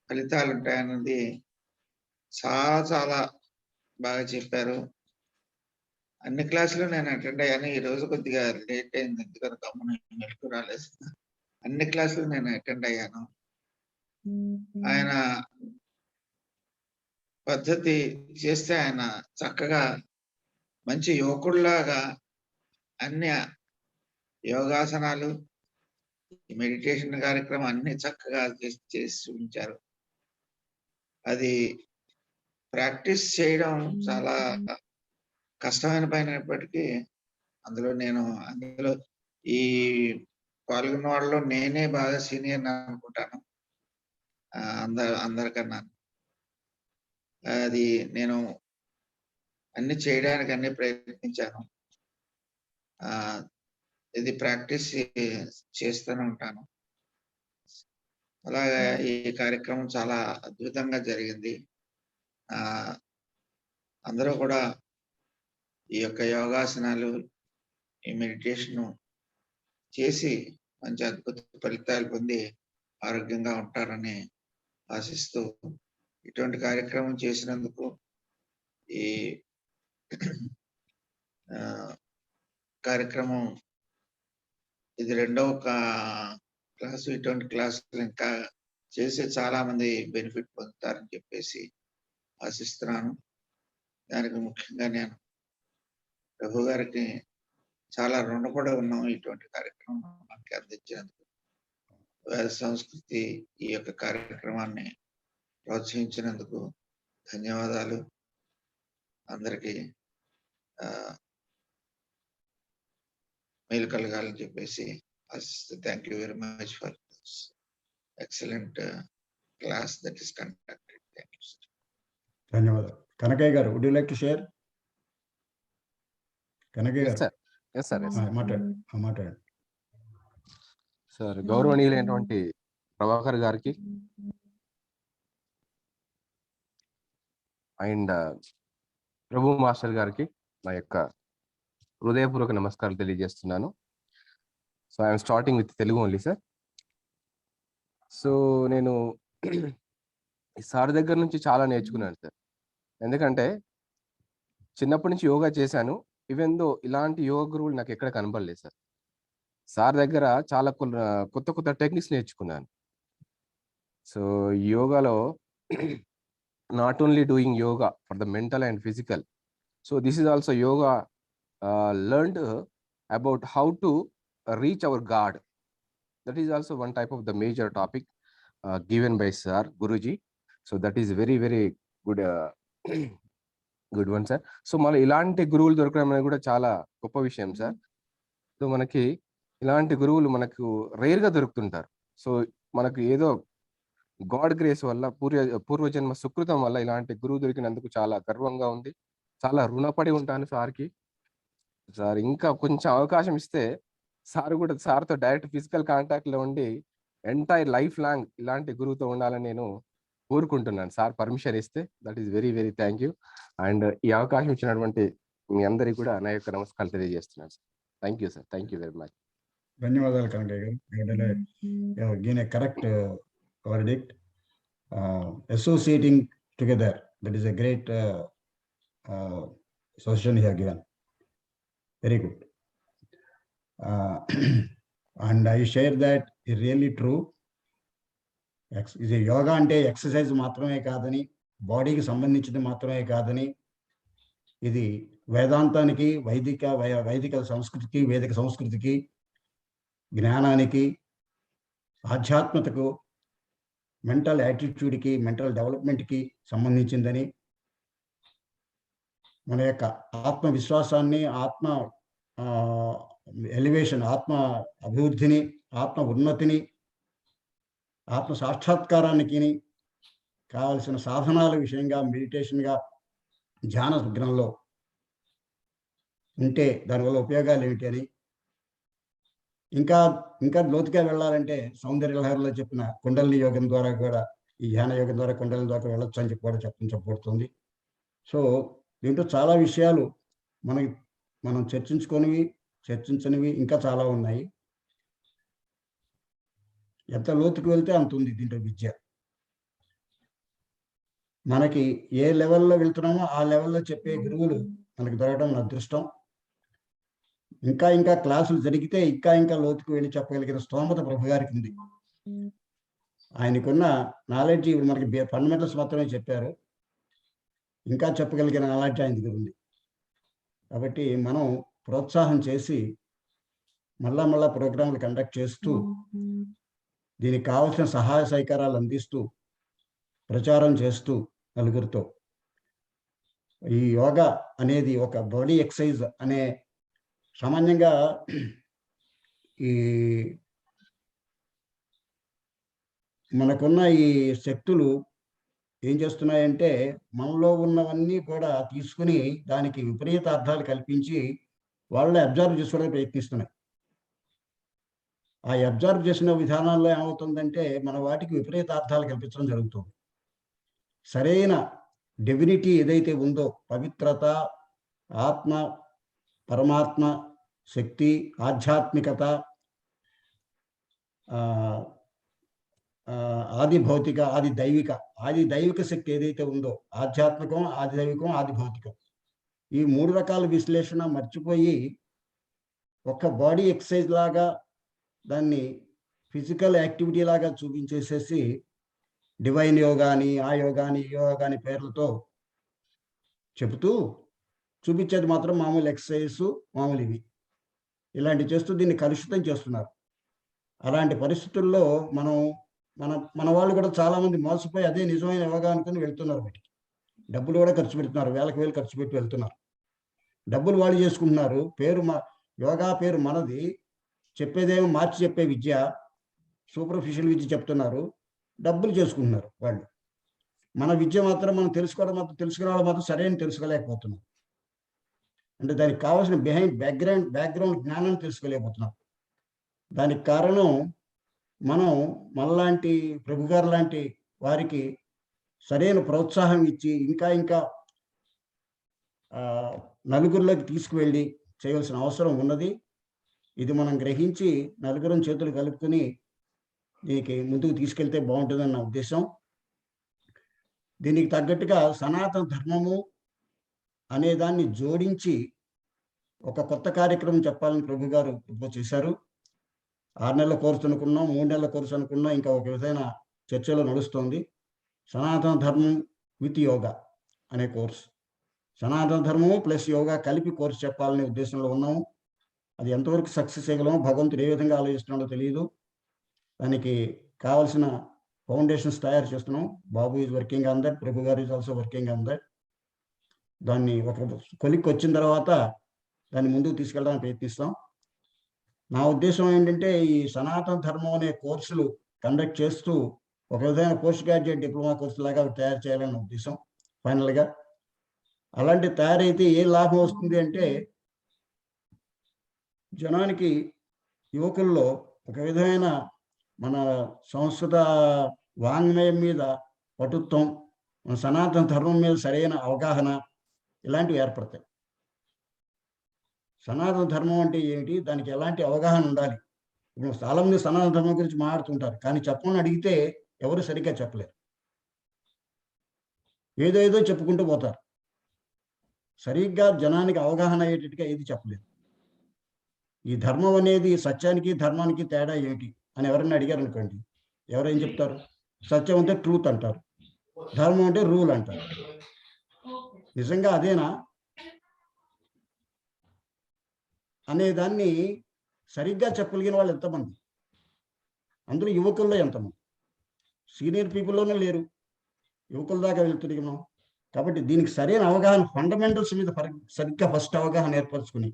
ఫలితాలు ఉంటాయన్నది చాలా చాలా బాగా చెప్పారు. అన్ని క్లాసులు నేను అటెండ్ అయ్యాను. ఈ రోజు కొద్దిగా లేట్ అయింది, ఎందుకంటే గమనం మెలకు రాలేదు. అన్ని క్లాసులు నేను అటెండ్ అయ్యాను. ఆయన పద్ధతి చేస్తే ఆయన చక్కగా మంచి యువకుడిలాగా అన్ని యోగాసనాలు, మెడిటేషన్ కార్యక్రమం అన్ని చక్కగా చేసి ఉంచారు. అది ప్రాక్టీస్ చేయడం చాలా కష్టమైన పని అయినప్పటికీ అందులో ఈ పాల్గొన్న వాళ్ళలో నేనే బాగా సీనియర్ అనుకుంటాను అందరికన్నా. అది నేను అన్ని చేయడానికి అన్ని ప్రయత్నించాను. ఇది ప్రాక్టీస్ చేస్తూనే ఉంటాను. అలాగే ఈ కార్యక్రమం చాలా అద్భుతంగా జరిగింది. అందరూ కూడా ఈ యొక్క యోగాసనాలు, ఈ మెడిటేషన్ చేసి మంచి అద్భుత ఫలితాలు పొంది ఆరోగ్యంగా ఉంటారని ఆశిస్తూ, ఇటువంటి కార్యక్రమం చేసినందుకు ఈ కార్యక్రమం ఇది 2వ క్లాసు. ఇటువంటి క్లాసులు ఇంకా చేసి చాలా మంది బెనిఫిట్ పొందుతారని చెప్పేసి ఆశిస్తున్నాను. దానికి ముఖ్యంగా నేను ప్రభు గారికి చాలా రుణపడి ఉన్నాం. ఇటువంటి కార్యక్రమం మనకి అందించినందుకు, వేద సంస్కృతి ఈ యొక్క కార్యక్రమాన్ని ప్రోత్సహించినందుకు ధన్యవాదాలు. అందరికీ మేలు కలగాలని చెప్పేసి ఆశిస్తూ, thank you very much for this excellent class that is conducted. Thank you. ధన్యవాదాలు. కనకయ్య గారు, would you like to share? Kanakayya గారు, మాట్లాడండి. సార్, గౌరవనీయులైనటువంటి ప్రభాకర్ గారికి అండ్ ప్రభు మాస్టర్ గారికి నా యొక్క హృదయపూర్వక నమస్కారాలు తెలియజేస్తున్నాను. So I'm starting with Telugu only sir. So నేను ఈ సార్ దగ్గర నుంచి చాలా నేర్చుకున్నాను సార్. ఎందుకంటే చిన్నప్పటి నుంచి యోగా చేశాను. ఈవెన్ దో ఇలాంటి యోగా గురువులు నాకు ఎక్కడ కనపడలేదు సార్. సార్ దగ్గర చాలా కొత్త కొత్త టెక్నిక్స్ నేర్చుకున్నాను. సో యోగాలో not only doing yoga for the mental and physical. So this is also yoga learned about how to reach our God. That is also one type of the major topic given by Sir Guruji. So that is very, very good good one, sir. So mala ilanti గురువులు దొరకడం అనేది కూడా చాలా గొప్ప విషయం sir. So మనకి ఇలాంటి గురువులు మనకు రేర్ గా దొరుకుతుంటారు. సో మనకు ఏదో గాడ్ గ్రేస్ వల్ల పూర్వజన్మ సుకృతం వల్ల ఇలాంటి గురువు దొరికినందుకు చాలా గర్వంగా ఉంది. చాలా రుణపడి ఉంటాను సార్కి. సార్ ఇంకా కొంచెం అవకాశం ఇస్తే సార్ కూడా సార్తో డైరెక్ట్ ఫిజికల్ కాంటాక్ట్ లో ఉండి ఎంటైర్ లైఫ్ లాంగ్ ఇలాంటి గురువుతో ఉండాలని నేను కోరుకుంటున్నాను. సార్ పర్మిషన్ ఇస్తే that is very very thank you. And ఈ అవకాశం ఇచ్చినటువంటి మీ అందరికీ కూడా నా యొక్క నమస్కారాలు తెలియజేస్తున్నాను sir. Thank you sir. Thank you very much. ధన్యవాదాలు కనకయ్య గారు. Again a correct verdict. Associating together, that is a great suggestion you have given. Very good. And I share that is really true. Yoga అంటే exercise మాత్రమే కాదని, బాడీకి సంబంధించింది మాత్రమే కాదని, ఇది వేదాంతానికి, వైదిక సంస్కృతికి, వేదిక సంస్కృతికి, జ్ఞానానికి, ఆధ్యాత్మికతకు, మెంటల్ యాటిట్యూడ్కి, మెంటల్ డెవలప్మెంట్కి సంబంధించిందని, మన యొక్క ఆత్మవిశ్వాసాన్ని, ఆత్మ ఎలివేషన్, ఆత్మ అభివృద్ధిని, ఆత్మ ఉన్నతిని, ఆత్మ సాక్షాత్కారానికి కావలసిన సాధనాల విషయంగా, మెడిటేషన్గా, ధ్యాన విగ్రహంలో ఉంటే దానివల్ల ఉపయోగాలు ఏమిటి అని, ఇంకా ఇంకా లోతుగా వెళ్ళాలంటే సౌందర్య లహరిలో చెప్పిన కుండలిని యోగం ద్వారా కూడా, ఈ ధ్యాన యోగం ద్వారా కుండలిని ద్వారా వెళ్ళొచ్చు అని చెప్పి కూడా చెప్పబడుతుంది. సో దీంట్లో చాలా విషయాలు మనం చర్చించనివి ఇంకా చాలా ఉన్నాయి. ఎంత లోతుకు వెళ్తే అంత ఉంది దీంట్లో విద్య. మనకి ఏ లెవెల్లో వెళ్తున్నామో ఆ లెవెల్లో చెప్పే గురువులు మనకి దొరకడం మన అదృష్టం. ఇంకా క్లాసులు జరిగితే ఇంకా లోతుకు వెళ్ళి చెప్పగలిగిన స్తోమత ప్రభు గారికి ఉంది. ఆయనకున్న నాలెడ్జ్ ఇప్పుడు మనకి ఫండమెంటల్స్ మాత్రమే చెప్పారు, ఇంకా చెప్పగలిగిన నాలెడ్జ్ ఆయన దగ్గర ఉంది. కాబట్టి మనం ప్రోత్సాహం చేసి మళ్ళా ప్రోగ్రాంలు కండక్ట్ చేస్తూ, దీనికి కావలసిన సహాయ సహకారాలు అందిస్తూ, ప్రచారం చేస్తూ నలుగురితో, ఈ యోగా అనేది ఒక బాడీ ఎక్సర్సైజ్ అనే సామాన్యంగా ఈ మనకున్న ఈ శక్తులు ఏం చేస్తున్నాయంటే, మనలో ఉన్నవన్నీ కూడా తీసుకుని దానికి విపరీత అర్థాలు కల్పించి వాళ్ళని అబ్జర్వ్ చేసుకోవడానికి ప్రయత్నిస్తున్నాయి. ఆ అబ్జర్వ్ చేసిన విధానాల్లో ఏమవుతుందంటే, మన వాటికి విపరీత అర్థాలు కల్పించడం జరుగుతుంది. సరైన డివినిటీ ఏదైతే ఉందో, పవిత్రత, ఆత్మ, పరమాత్మ, శక్తి, ఆధ్యాత్మికత, ఆది భౌతిక, ఆది దైవిక శక్తి ఏదైతే ఉందో, ఆధ్యాత్మికం, ఆది దైవికం, ఆది భౌతికం, ఈ 3 రకాల విశ్లేషణ మర్చిపోయి ఒక్క బాడీ ఎక్సర్సైజ్ లాగా, దాన్ని ఫిజికల్ యాక్టివిటీ లాగా చూపించేసేసి డివైన్ యోగాని, ఆ యోగాని, ఈ యోగాని పేర్లతో చెబుతూ చూపించేది మాత్రం మామూలు ఎక్సర్సైజ్, మామూలు ఇవి ఇలాంటివి చేస్తూ దీన్ని కలుషితం చేస్తున్నారు. అలాంటి పరిస్థితుల్లో మన వాళ్ళు కూడా చాలా మంది మోసపోయి అదే నిజమైన యోగా అనుకుని వెళ్తున్నారు. వీటికి డబ్బులు కూడా ఖర్చు పెడుతున్నారు, వేలు ఖర్చు పెట్టి వెళ్తున్నారు. డబ్బులు వాళ్ళు చేసుకుంటున్నారు. యోగా పేరు మనది, చెప్పేదేమో మార్చి చెప్పే విద్య, సూపర్ఫిషియల్ విద్య చెప్తున్నారు, డబ్బులు చేసుకుంటున్నారు వాళ్ళు. మన విద్య మాత్రం మనం తెలుసుకోవడం మాత్రం సరైన తెలుసుకోలేకపోతున్నాం. అంటే దానికి కావాల్సిన బ్యాక్గ్రౌండ్ జ్ఞానం తెలుసుకోలేకపోతున్నాం. దానికి కారణం మనం మనలాంటి ప్రభు గారు లాంటి వారికి సరైన ప్రోత్సాహం ఇచ్చి ఇంకా నలుగురిలోకి తీసుకువెళ్ళి చేయవలసిన అవసరం ఉన్నది. ఇది మనం గ్రహించి నలుగురం చేతులు కలుపుకొని దీనికి ముందుకు తీసుకెళ్తే బాగుంటుందని నా ఉద్దేశం. దీనికి తగ్గట్టుగా సనాతన ధర్మము అనే దాన్ని జోడించి ఒక కొత్త కార్యక్రమం చెప్పాలని ప్రభు గారు చేశారు. 6 నెలల కోర్సు అనుకున్నాం, 3 నెలల కోర్సు అనుకున్నాం, ఇంకా ఒక విధమైన చర్చలో నడుస్తుంది. సనాతన ధర్మం విత్ యోగా అనే కోర్సు. సనాతన ధర్మము ప్లస్ యోగా కలిపి కోర్సు చెప్పాలనే ఉద్దేశంలో ఉన్నాము. అది ఎంతవరకు సక్సెస్ చేయగలమో భగవంతుడు ఏ విధంగా ఆలోచిస్తున్నాడో తెలియదు. దానికి కావాల్సిన ఫౌండేషన్స్ తయారు చేస్తున్నాం. బాబు ఈజ్ వర్కింగ్ ఆన్ దట్, ప్రభు గారు is also working on that. దాన్ని ఒక కొలిక్కి వచ్చిన తర్వాత దాన్ని ముందుకు తీసుకెళ్ళడానికి ప్రయత్నిస్తాం. నా ఉద్దేశం ఏంటంటే ఈ సనాతన ధర్మం అనే కోర్సులు కండక్ట్ చేస్తూ ఒక విధమైన పోస్ట్ గ్రాడ్యుయేట్ డిప్లొమా కోర్సు లాగా తయారు చేయాలనే ఉద్దేశం ఫైనల్గా. అలాంటి తయారైతే ఏ లాభం వస్తుంది అంటే జనానికి, యువకుల్లో ఒక విధమైన మన సంస్కృత వాంగ్మయం మీద పటుత్వం, మన సనాతన ధర్మం మీద సరైన అవగాహన ఇలాంటివి ఏర్పడతాయి. సనాతన ధర్మం అంటే ఏమిటి, దానికి ఎలాంటి అవగాహన ఉండాలి. ఇప్పుడు చాలామంది సనాతన ధర్మం గురించి మాట్లాడుతుంటారు, కానీ చెప్పమని అడిగితే ఎవరు సరిగ్గా చెప్పలేరు. ఏదో చెప్పుకుంటూ పోతారు. సరిగ్గా జనానికి అవగాహన అయ్యేటట్టుగా ఏది చెప్పలేదు. ఈ ధర్మం అనేది సత్యానికి ధర్మానికి తేడా ఏంటి అని ఎవరైనా అడిగారు అనుకోండి, ఎవరేం చెప్తారు? సత్యం అంటే ట్రూత్ అంటారు, ధర్మం అంటే రూల్ అంటారు. నిజంగా అదేనా అనేదాన్ని సరిగ్గా చెప్పగలిగిన వాళ్ళు ఎంతమంది? అందులో యువకుల్లో ఎంతమంది? సీనియర్ పీపుల్లోనే లేరు, యువకుల దాకా వెళ్తున్నాం. కాబట్టి దీనికి సరైన అవగాహన, ఫండమెంటల్స్ మీద సరిగ్గా ఫస్ట్ అవగాహన ఏర్పరచుకుని,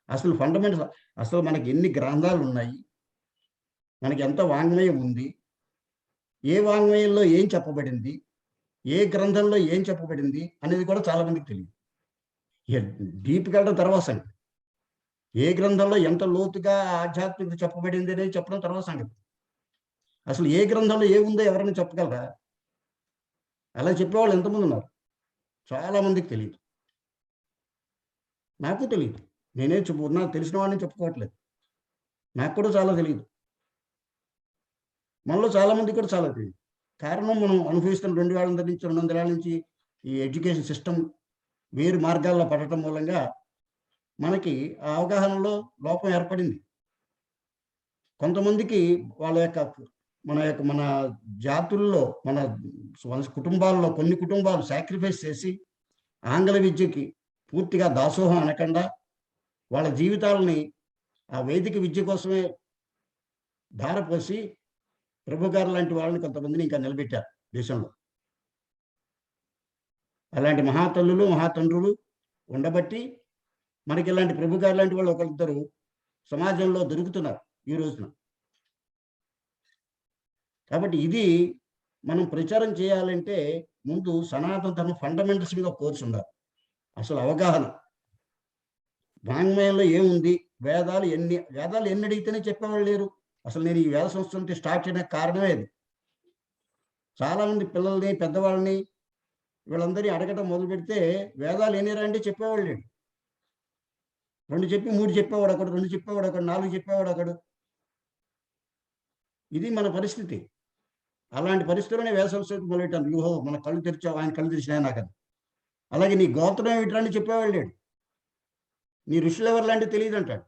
అసలు ఫండమెంటల్స్, అసలు మనకి ఎన్ని గ్రంథాలు ఉన్నాయి, మనకి ఎంత వాంగ్మయం ఉంది, ఏ వాంగ్మయంలో ఏం చెప్పబడింది, ఏ గ్రంథంలో ఏం చెప్పబడింది అనేది కూడా చాలా మందికి తెలియదు. డీప్గా వెళ్ళడం తర్వాత సంగతి. ఏ గ్రంథంలో ఎంత లోతుగా ఆధ్యాత్మికత చెప్పబడింది అనేది చెప్పడం తర్వాత సంగతి. అసలు ఏ గ్రంథంలో ఏముందో ఎవరైనా చెప్పగలరా? అలా చెప్పేవాళ్ళు ఎంతమంది ఉన్నారు? చాలా మందికి తెలియదు, నాకు తెలియదు. నేనే నాకు తెలిసిన వాడిని చెప్పుకోవట్లేదు, నాకు కూడా చాలా తెలియదు. మనలో చాలా మంది కూడా చాలా తెలియదు. కారణం మనం అనుభవిస్తున్న 2000 నుంచి 200 ఏళ్ళ నుంచి ఈ ఎడ్యుకేషన్ సిస్టమ్ వేరు మార్గాల్లో పడటం మూలంగా మనకి ఆ అవగాహనలో లోపం ఏర్పడింది. కొంతమందికి వాళ్ళ యొక్క మన జాతుల్లో, మన కుటుంబాల్లో కొన్ని కుటుంబాలు సాక్రిఫైస్ చేసి ఆంగ్ల విద్యకి పూర్తిగా దాసోహం అనకుండా వాళ్ళ జీవితాలని ఆ వైదిక విద్య కోసమే ధారపోసి ప్రభు గారు లాంటి వాళ్ళని కొంతమందిని ఇంకా నిలబెట్టారు దేశంలో. అలాంటి మహాతల్లులు మహాతండ్రులు ఉండబట్టి మనకి ఇలాంటి ప్రభు గారు లాంటి వాళ్ళు ఒకరిద్దరు సమాజంలో దొరుకుతున్నారు ఈ రోజున. కాబట్టి ఇది మనం ప్రచారం చేయాలంటే ముందు సనాతన ధర్మ ఫండమెంటల్స్ మీద కోర్సు ఉండాలి. అసలు అవగాహన, వాంగ్మయంలో ఏముంది, వేదాలు ఎన్ని అడిగితేనే చెప్పేవాళ్ళు లేరు. అసలు నేను ఈ వేద సంస్కృతి స్టార్ట్ చేయడానికి కారణమే అది. చాలా మంది పిల్లల్ని, పెద్దవాళ్ళని, వీళ్ళందరినీ అడగటం మొదలు పెడితే వేదాలు ఎన్నిరా అంటే చెప్పేవాళ్ళు లేడు. 2 చెప్పి 3 చెప్పేవాడు ఒకడు, 2 చెప్పేవాడు ఒకడు, 4 చెప్పేవాడు ఒకడు. ఇది మన పరిస్థితి. అలాంటి పరిస్థితుల్లోనే వేద సంస్కృతి మొదలెట్టాను. యూహో మన కళ్ళు తెరిచావు, ఆయన కళ్ళు తెరిచినా నాకని. అలాగే నీ గోత్రం ఏమిట్రా అని చెప్పేవాళ్ళు లేడు. నీ ఋషులు ఎవరు లాంటి తెలియదు అంటాడు.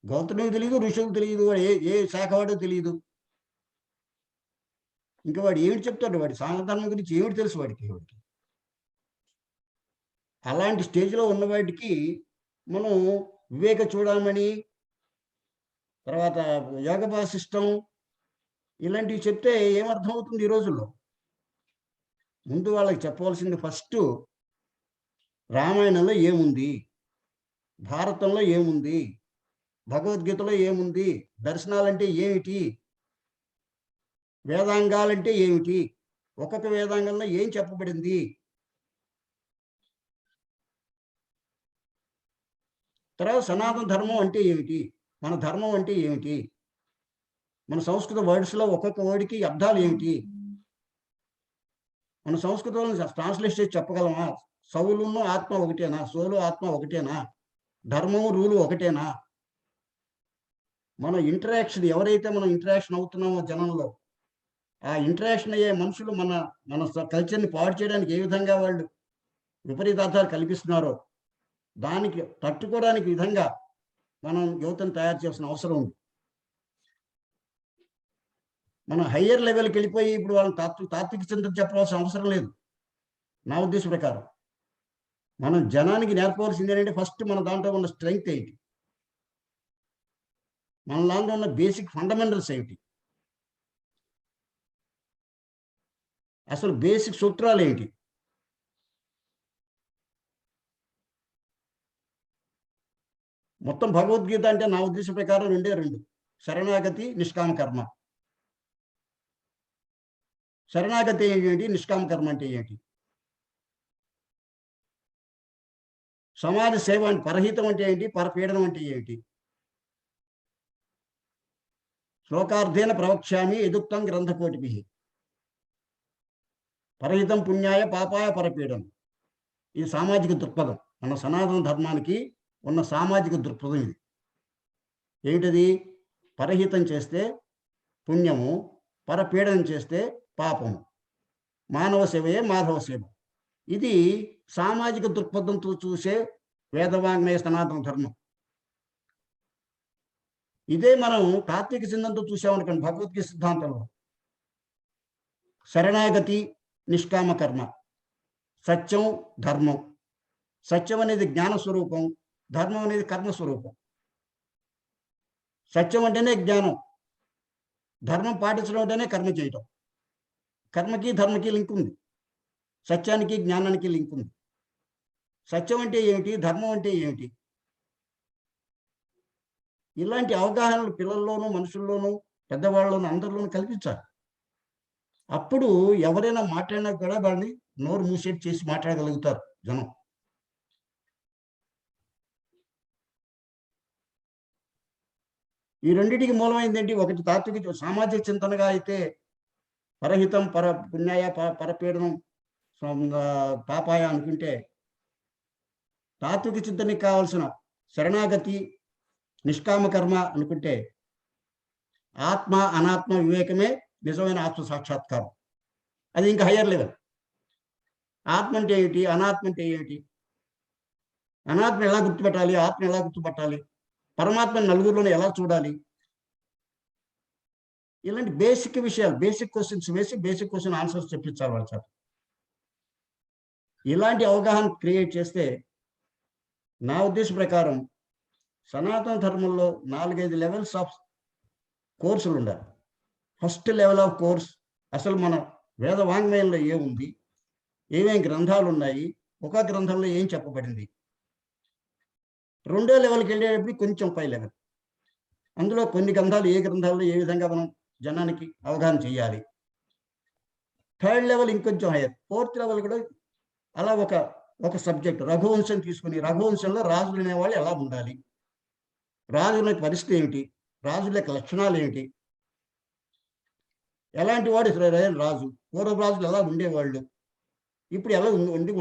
గోత్రం తెలియదు, ఋషులకు తెలియదు, ఏ శాఖ వాడో తెలియదు. ఇంకా వాడు ఏమిటి చెప్తాడు? వాడి సనాతనం గురించి ఏమిటి తెలుసు వాడికి? అలాంటి స్టేజ్లో ఉన్న వాటికి మనం వివేక చూడమని, తర్వాత యోగ వాసిష్టం ఇలాంటివి చెప్తే ఏమర్థం అవుతుంది ఈ రోజుల్లో? ముందు వాళ్ళకి చెప్పవలసింది ఫస్ట్ రామాయణంలో ఏముంది, భారతంలో ఏముంది, భగవద్గీతలో ఏముంది, దర్శనాలంటే ఏమిటి, వేదాంగాలంటే ఏమిటి, ఒక్కొక్క వేదాంగంలో ఏం చెప్పబడింది, తర్వాత సనాతన ధర్మం అంటే ఏమిటి, మన ధర్మం అంటే ఏమిటి, మన సంస్కృత వర్డ్స్లో ఒక్కొక్క వర్డ్కి అర్థాలు ఏమిటి, మన సంస్కృతంలో ట్రాన్స్లేట్ చేసి చెప్పగలమా? సౌలును ఆత్మ ఒకటేనా, సోలు ఆత్మ ఒకటేనా, ధర్మము రూలు ఒకటేనా? మన ఇంటరాక్షన్, ఎవరైతే మనం ఇంటరాక్షన్ అవుతున్నామో జనంలో, ఆ ఇంటరాక్షన్ అయ్యే మనుషులు మన కల్చర్ని పాడు చేయడానికి ఏ విధంగా వాళ్ళు విపరీతార్థాలు కల్పిస్తున్నారో దానికి తట్టుకోవడానికి విధంగా మనం యువతను తయారు చేయాల్సిన అవసరం ఉంది. మనం హయ్యర్ లెవెల్కి వెళ్ళిపోయి ఇప్పుడు వాళ్ళని తాత్విక చింతన చెప్పవలసిన అవసరం లేదు. నా ఉద్దేశం ప్రకారం మనం జనానికి నేర్పవలసింది ఏంటంటే ఫస్ట్ మన దాంట్లో ఉన్న స్ట్రెంగ్త్ ఏంటి, మన దాంట్లో ఉన్న బేసిక్ ఫండమెంటల్స్ ఏంటి, అసలు బేసిక్ సూత్రాలు ఏంటి. మొత్తం భగవద్గీత అంటే నా ఉద్దేశం ప్రకారం రెండు, శరణాగతి, నిష్కామ కర్మ. శరణాగతి ఏంటి, నిష్కామ కర్మ అంటే ఏంటి? సమాజ సేవ అంటే పరహితం అంటే ఏంటి, పరపీడనం అంటే ఏంటి? శ్లోకార్థేన ప్రవక్ష్యామి యదుక్తం గ్రంథకోటిభిః. పరహితం పుణ్యాయ పాపాయ పరపీడనం. ఇది సామాజిక దృక్పథం. మన సనాతన ధర్మానికి ఉన్న సామాజిక దృక్పథం ఇది. ఏమిటది? పరహితం చేస్తే పుణ్యము, పరపీడనం చేస్తే పాపము. మానవ సేవయే మాధవ సేవ. ఇది సామాజిక దృక్పథంతో చూసే వేదవాంగ్మయ సనాతన ధర్మం. ఇదే మనం తాత్విక చింతనతో చూసామనుకోండి, భగవద్గీత సిద్ధాంతంలో శరణాగతి, నిష్కామ కర్మ, సత్యం, ధర్మం. సత్యం అనేది జ్ఞాన స్వరూపం, ధర్మం అనేది కర్మ స్వరూపం. సత్యం అంటేనే జ్ఞానం, ధర్మం పాటించడం అంటేనే కర్మ చేయటం. కర్మకి ధర్మకి లింక్ ఉంది, సత్యానికి జ్ఞానానికి లింక్ ఉంది. సత్యం అంటే ఏమిటి, ధర్మం అంటే ఏమిటి? ఇలాంటి అవగాహనలు పిల్లల్లోనూ, మనుషుల్లోనూ, పెద్దవాళ్ళలోనూ, అందరిలోనూ కల్పించాలి. అప్పుడు ఎవరైనా మాట్లాడినా కూడా వాళ్ళని నోరు మూసేట్ చేసి మాట్లాడగలుగుతారు జనం. ఈ రెండింటికి మూలమైంది ఏంటి? ఒకటి తాత్విక సామాజిక చింతనగా అయితే పరహితం, పుణ్యాయ పరపీడనం, పాపాయ అనుకుంటే, తాత్విక చింతనకి కావాల్సిన శరణాగతి, నిష్కామ కర్మ అనుకుంటే ఆత్మ అనాత్మ వివేకమే నిజమైన ఆత్మ సాక్షాత్కారం. అది ఇంకా హయ్యర్ లెవెల్. ఆత్మ అంటే ఏమిటి, అనాత్మ అంటే ఏమిటి, అనాత్మ ఎలా గుర్తుపెట్టాలి, ఆత్మ ఎలా గుర్తుపట్టాలి, పరమాత్మని నలుగురిలోనే ఎలా చూడాలి, ఇలాంటి బేసిక్ విషయాలు, బేసిక్ క్వశ్చన్స్ వేసి బేసిక్ క్వశ్చన్ ఆన్సర్స్ చెప్పించాలి వాళ్ళ చేత. ఇలాంటి అవగాహన క్రియేట్ చేస్తే నా ఉద్దేశం ప్రకారం సనాతన ధర్మంలో 4-5 లెవెల్స్ ఆఫ్ కోర్సులు ఉండాలి. ఫస్ట్ లెవెల్ ఆఫ్ కోర్స్ అసలు మన వేద వాంగ్మయంలో ఏముంది, ఏమేమి గ్రంథాలు ఉన్నాయి, ఒక గ్రంథంలో ఏం చెప్పబడింది. రెండో లెవెల్కి వెళ్ళేటప్పుడు కొంచెం పై లెవెల్, అందులో కొన్ని గ్రంథాలు ఏ గ్రంథాల్లో ఏ విధంగా మనం జనానికి అవగాహన చేయాలి. థర్డ్ లెవెల్ ఇంకొంచెం హైయర్. ఫోర్త్ లెవెల్ కూడా అలా ఒక సబ్జెక్ట్ రఘువంశం తీసుకుని, రఘువంశంలో రాజులు అనేవాళ్ళు ఎలా ఉండాలి, రాజుల పరిస్థితి ఏమిటి, రాజుల యొక్క లక్షణాలు ఏమిటి, ఎలాంటి వాడు రాజు, పూర్వ రాజులు ఎలా ఉండేవాళ్ళు, ఇప్పుడు ఎలా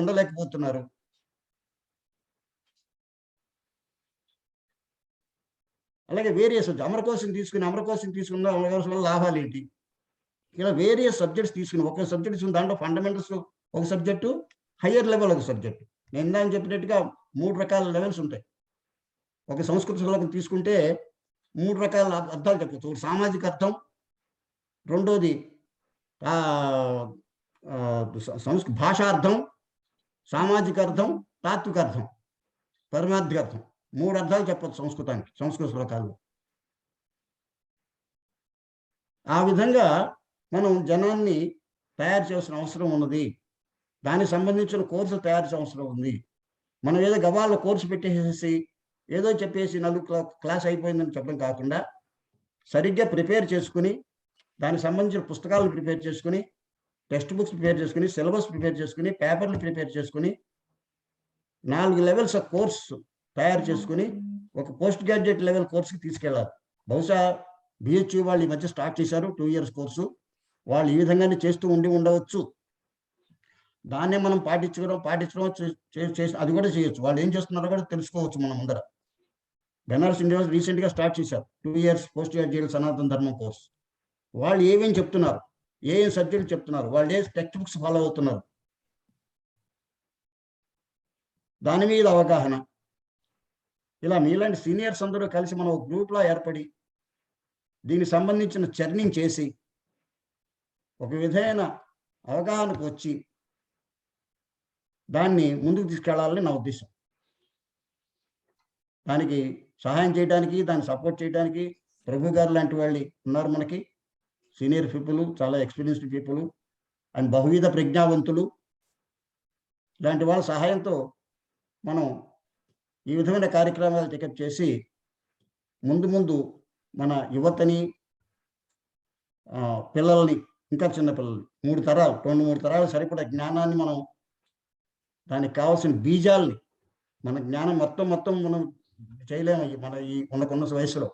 ఉండలేకపోతున్నారు, అలాగే వేరియస్ అమరకోశం తీసుకున్న వల్ల లాభాలు ఏంటి, ఇలా వేరియస్ సబ్జెక్ట్స్ తీసుకుని ఒక సబ్జెక్ట్ తీసుకుని దాంట్లో ఫండమెంటల్స్ ఒక సబ్జెక్టు, హయ్యర్ లెవెల్ ఒక సబ్జెక్టు. నేను ఇందాక చెప్పినట్టుగా 3 రకాల లెవెల్స్ ఉంటాయి. ఒక సంస్కృత శ్లోకం తీసుకుంటే 3 రకాల అర్థాలు చెప్పచ్చు. ఒకటి సామాజిక అర్థం, రెండోది భాషార్థం, సామాజిక అర్థం, తాత్విక అర్థం, పరమార్థిక అర్థం. 3 అర్థాలు చెప్పచ్చు సంస్కృతానికి, సంస్కృత శ్లోకాల్లో. ఆ విధంగా మనం జనాన్ని తయారు చేసిన అవసరం ఉన్నది. దానికి సంబంధించిన కోర్సు తయారు చేసిన అవసరం ఉంది. మనం ఏదో గవాళ్ళ కోర్సు పెట్టేసేసి ఏదో చెప్పేసి 4 క్లాస్ అయిపోయిందని చెప్పడం కాకుండా సరిగ్గా ప్రిపేర్ చేసుకుని, దానికి సంబంధించిన పుస్తకాలను ప్రిపేర్ చేసుకుని, టెక్స్ట్ బుక్స్ ప్రిపేర్ చేసుకుని, సిలబస్ ప్రిపేర్ చేసుకుని, పేపర్లు ప్రిపేర్ చేసుకుని 4 లెవెల్స్ ఆఫ్ కోర్సు తయారు చేసుకుని ఒక పోస్ట్ గ్రాడ్యుయేట్ లెవెల్ కోర్సుకి తీసుకెళ్ళాలి. బహుశా బిహెచ్యు వాళ్ళు ఈ మధ్య స్టార్ట్ చేశారు 2 ఇయర్స్ కోర్సు. వాళ్ళు ఈ విధంగానే చేస్తూ ఉండవచ్చు. దాన్నే మనం పాటించడం చేసి అది కూడా చేయొచ్చు. వాళ్ళు ఏం చేస్తున్నారో కూడా తెలుసుకోవచ్చు మనం ముందర. బెనారస్ యూనివర్సిటీ రీసెంట్గా స్టార్ట్ చేశారు 2 ఇయర్స్ పోస్ట్ గ్రాడ్యుయేట్ సనాతన ధర్మం కోర్స్. వాళ్ళు ఏమేమి చెప్తున్నారు, ఏం సబ్జెక్ట్ చెప్తున్నారు, వాళ్ళు ఏ టెక్స్ట్ బుక్స్ ఫాలో అవుతున్నారు, దాని మీద అవగాహన. ఇలా మీలాంటి సీనియర్స్ అందరూ కలిసి మనం ఒక గ్రూప్లో ఏర్పడి దీనికి సంబంధించిన చర్నింగ్ చేసి ఒక విధమైన అవగాహనకు వచ్చి దాన్ని ముందుకు తీసుకెళ్లాలని నా ఉద్దేశం. దానికి సహాయం చేయడానికి, దాన్ని సపోర్ట్ చేయడానికి ప్రభు గారు లాంటి వాళ్ళు ఉన్నారు మనకి. సీనియర్ పీపుల్, చాలా ఎక్స్పీరియన్స్డ్ పీపుల్ అండ్ బహువిధ ప్రజ్ఞావంతులు. ఇలాంటి వాళ్ళ సహాయంతో మనం ఈ విధమైన కార్యక్రమాలు టేకప్ చేసి ముందు ముందు మన యువతని, పిల్లల్ని, ఇంకా చిన్న పిల్లల్ని 3 తరాలు 2-3 తరాలు సరిపడా జ్ఞానాన్ని మనం, దానికి కావాల్సిన బీజాల్ని, మన జ్ఞానం మొత్తం మనం చేయలేము. మన ఈ మనకున్న వయసులో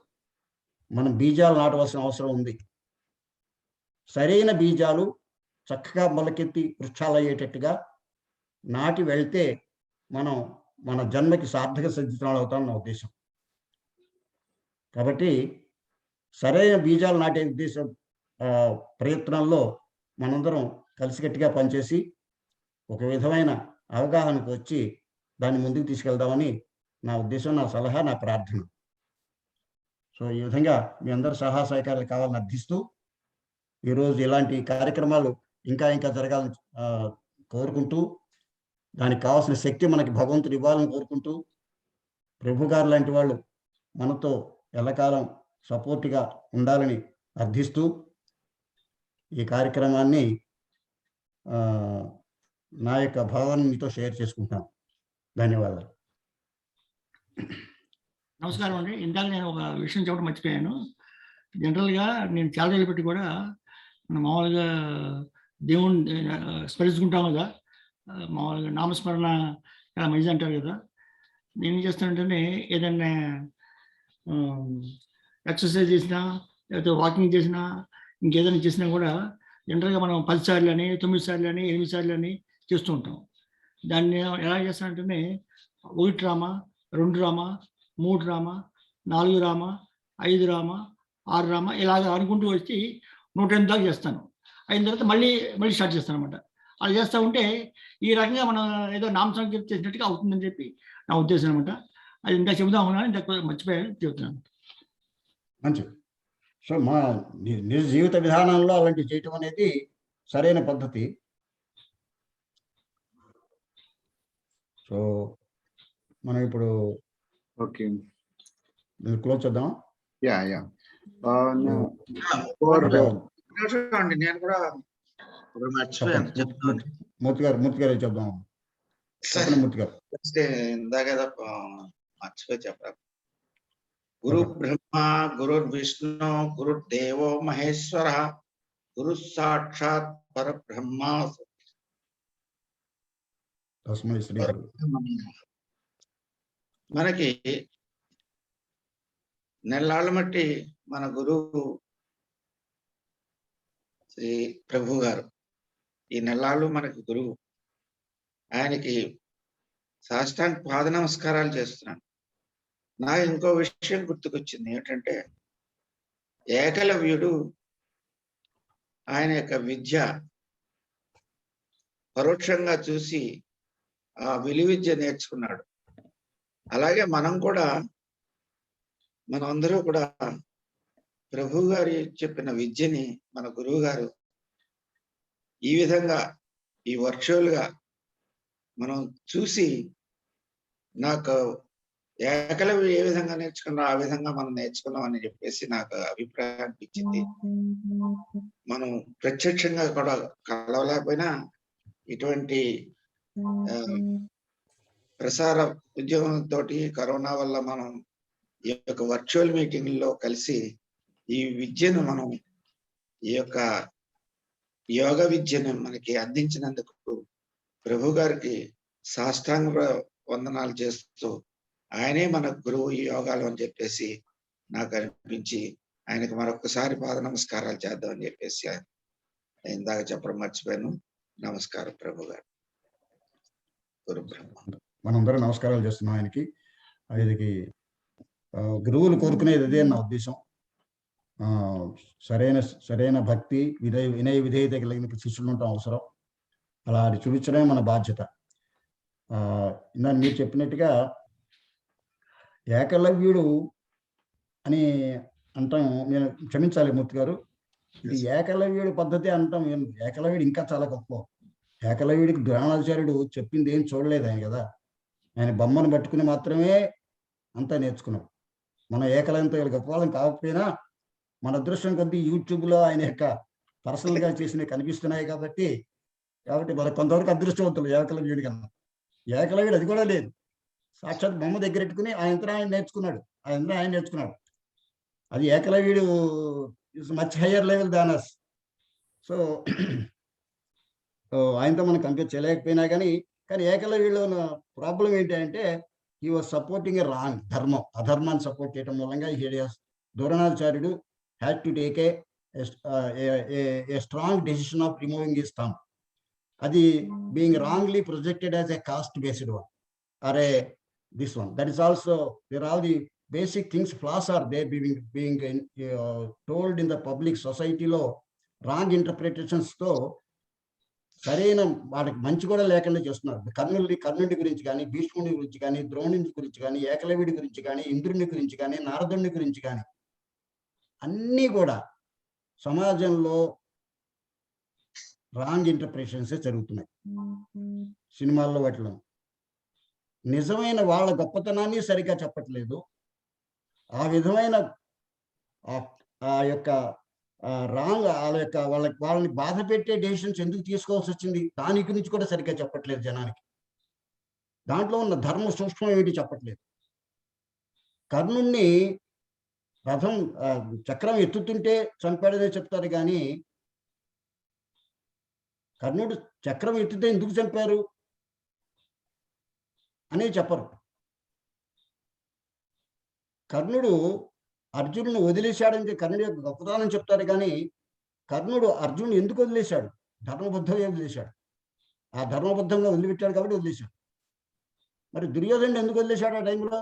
మనం బీజాలు నాటవలసిన అవసరం ఉంది. సరైన బీజాలు చక్కగా మొలకెత్తి వృక్షాలు అయ్యేటట్టుగా నాటి వెళ్తే మనం మన జన్మకి సార్థక సిద్ధితులు అవుతాం నా ఉద్దేశం. కాబట్టి సరైన బీజాలు నాటే ఉద్దేశం ప్రయత్నంలో మనందరం కలిసికట్టుగా పనిచేసి ఒక విధమైన అవగాహనకు వచ్చి దాన్ని ముందుకు తీసుకెళ్దామని నా ఉద్దేశం, నా సలహా, నా ప్రార్థన. సో ఈ విధంగా మీ అందరూ సహాయ సహకారాలు కావాలని అర్థిస్తూ ఈరోజు ఇలాంటి కార్యక్రమాలు ఇంకా జరగాలని కోరుకుంటూ, దానికి కావాల్సిన శక్తి మనకి భగవంతుడు ఇవ్వాలని కోరుకుంటూ, ప్రభు గారు లాంటి వాళ్ళు మనతో ఎల్లకాలం సపోర్ట్గా ఉండాలని అర్థిస్తూ ఈ కార్యక్రమాన్ని నా యొక్క భావాన్ని మీతో షేర్ చేసుకుంటాను. ధన్యవాదాలు. నమస్కారం అండి. ఇందాక నేను ఒక విషయం చెప్పడం మర్చిపోయాను. జనరల్గా నేను చాలా రోజులు పెట్టి కూడా మనం మామూలుగా దేవుణ్ణి స్మరించుకుంటాం కదా, మామూలుగా నామస్మరణ చాలా మంచిది అంటారు కదా. నేను ఏం చేస్తానంటే ఏదైనా ఎక్సర్సైజ్ చేసినా, లేకపోతే వాకింగ్ చేసినా, ఇంకేదైనా చేసినా కూడా జనరల్గా మనం 10 సార్లు అని, 9 సార్లు అని, 8 సార్లు అని చేస్తూ ఉంటాం. దాన్ని ఎలా చేస్తానంటే 1 రామ, 2 రామ, 3 రామ, 4 రామ, 5 రామ, 6 రామ ఇలాగ అనుకుంటూ వచ్చి 108 దాకా చేస్తాను. అయిన తర్వాత మళ్ళీ స్టార్ట్ చేస్తాను అనమాట. అలా చేస్తూ ఉంటే ఈ రకంగా మనం ఏదో నామ సంకీర్తన చేసినట్టుగా అవుతుందని చెప్పి నా ఉద్దేశం అనమాట. అది ఇంకా చెబుదాం ఉన్నాను, ఇంకా మర్చిపోయాను, చెబుతున్నాను. మంచిది. సో మా నిజ జీవిత విధానంలో అలాంటివి చేయటం అనేది సరైన పద్ధతి. సో మనం ఇప్పుడు ఓకే, క్లోజ్ చేద్దాం. యా నేను కూడా మర్చిపోయాను చెప్తాను. మూర్తి గారు చెప్దాం. మూర్తి గారు ఇందాక మర్చిపోయి చెప్పారు. గురు బ్రహ్మ గురు విష్ణు గురు దేవో మహేశ్వర గురు సాక్షాత్ పరబ్రహ్మ. మనకి నెల్లాళ్ళ మట్టి మన గురువు శ్రీ ప్రభు గారు ఈ నెల్లాళ్ళు మనకి గురువు. ఆయనకి సాష్టాంగ పాద నమస్కారాలు చేస్తున్నాను. నాకు ఇంకో విషయం గుర్తుకొచ్చింది ఏంటంటే, ఏకలవ్యుడు ఆయన యొక్క విద్య పరోక్షంగా చూసి ఆ విలువిద్య నేర్చుకున్నాడు. అలాగే మనమందరూ కూడా ప్రభు గారి చెప్పిన విద్యని మన గురువు గారు ఈ విధంగా ఈ వర్చువల్గా మనం చూసి, నాకు ఏకలవ్యుడు ఏ విధంగా నేర్చుకున్నా ఆ విధంగా మనం నేర్చుకున్నాం అని చెప్పేసి నాకు అభిప్రాయం అనిపించింది. మనం ప్రత్యక్షంగా కూడా కలవలేకపోయినా ఇటువంటి ప్రసార ఉద్యోగంతో కరోనా వల్ల మనం ఈ యొక్క వర్చువల్ మీటింగ్లో కలిసి ఈ విద్యను మనం ఈ యొక్క యోగ విద్యను మనకి అందించినందుకు ప్రభు గారికి సాష్టాంగ వందనాలు చేస్తూ, ఆయనే మన గురువు ఈ యోగాలు అని చెప్పేసి నాకు అనిపించి ఆయనకు మరొకసారి పాద నమస్కారాలు చేద్దామని చెప్పేసి ఇందాక చెప్పడం మర్చిపోయాను. నమస్కారం ప్రభు గారు. గురు బ్రహ్మ. మనందరం నమస్కారాలు చేస్తున్నాం ఆయనకి. ఆయనకి గురువులు కోరుకునేది అదే నా ఉద్దేశం. సరైన భక్తి, వినయ విధేయత కలిగిన శిష్యులు ఉండటం అవసరం. అలా అది చూపించడమే మన బాధ్యత. ఇందాక మీరు చెప్పినట్టుగా ఏకలవ్యుడు అని అంటాం. నేను క్షమించాలి మూర్తి గారు, ఇది ఏకలవ్యుడి పద్ధతి అంటాం. ఏకలవ్యుడు ఇంకా చాలా గొప్ప. ఏకలవ్యుడికి ద్రోణాచార్యుడు చెప్పింది ఏం చూడలేదు ఆయన కదా. ఆయన బొమ్మను పట్టుకుని మాత్రమే అంతా నేర్చుకున్నాడు. మన ఏకలవ్యంతో గొప్పవాళ్ళం కాకపోయినా మన అదృష్టం కొద్దీ యూట్యూబ్లో ఆయన యొక్క పర్సనల్గా చేసినవి కనిపిస్తున్నాయి కాబట్టి మన కొంతవరకు అదృష్టవంతులు ఏకలవ్యుడి కన్నా. ఏకలవ్యుడు అది కూడా లేదు, సాక్షాత్ బొమ్మ దగ్గర పెట్టుకుని ఆయన నేర్చుకున్నాడు. ఆయన నేర్చుకున్నాడు. అది ఏకలవ్యుడు is much higher level than us. So ఆయనతో మనం కంపేర్ చేయలేకపోయినా కానీ ఏకలవ్యుడిలో ఉన్న ప్రాబ్లం ఏంటి అంటే he was supporting a wrong ధర్మం. అధర్మాన్ని సపోర్ట్ చేయడం మూలంగా ద్రోణాచార్యుడు had to take a strong decision of removing his thumb. అది being wrongly projected as a caste based one or this one. That is also, there are all the basic things, flaws are there being told in the public society లో wrong interpretations తో సరైన వాళ్ళకి మంచి కూడా లేకుండా చేస్తున్నారు. కర్ణుడి గురించి కానీ, భీష్ముడి గురించి కానీ, ద్రోణుడి గురించి కానీ, ఏకలవ్యుడి గురించి కానీ, ఇంద్రుని గురించి కానీ, నారదుని గురించి కానీ అన్నీ కూడా సమాజంలో రాంగ్ ఇంటర్ప్రిటేషన్స్ జరుగుతున్నాయి సినిమాల్లో. వాటిలో నిజమైన వాళ్ళ గొప్పతనాన్ని సరిగ్గా చెప్పట్లేదు. ఆ విధమైన ఆ యొక్క రాంగ్ వాళ్ళని బాధ పెట్టే డెసిషన్స్ ఎందుకు తీసుకోవాల్సి వచ్చింది దాని గురించి కూడా సరిగ్గా చెప్పట్లేదు జనానికి. దాంట్లో ఉన్న ధర్మ సూక్ష్మం ఏమిటి చెప్పట్లేదు. కర్ణుణ్ణి రథం చక్రం ఎత్తుతుంటే చంపాడనే చెప్తారు కానీ కర్ణుడు చక్రం ఎత్తితే ఎందుకు చంపారు అనేది చెప్పరు. కర్ణుడు అర్జునుడిని వదిలేశాడంటే కర్ణుడి యొక్క గొప్పతనం చెప్తారు కానీ కర్ణుడు అర్జునుడు ఎందుకు వదిలేశాడు? ధర్మబద్ధంగా వదిలేశాడు. ఆ ధర్మబద్ధంగా వదిలిపెట్టాడు కాబట్టి వదిలేశాడు. మరి దుర్యోధనుడు ఎందుకు వదిలేశాడు ఆ టైంలో?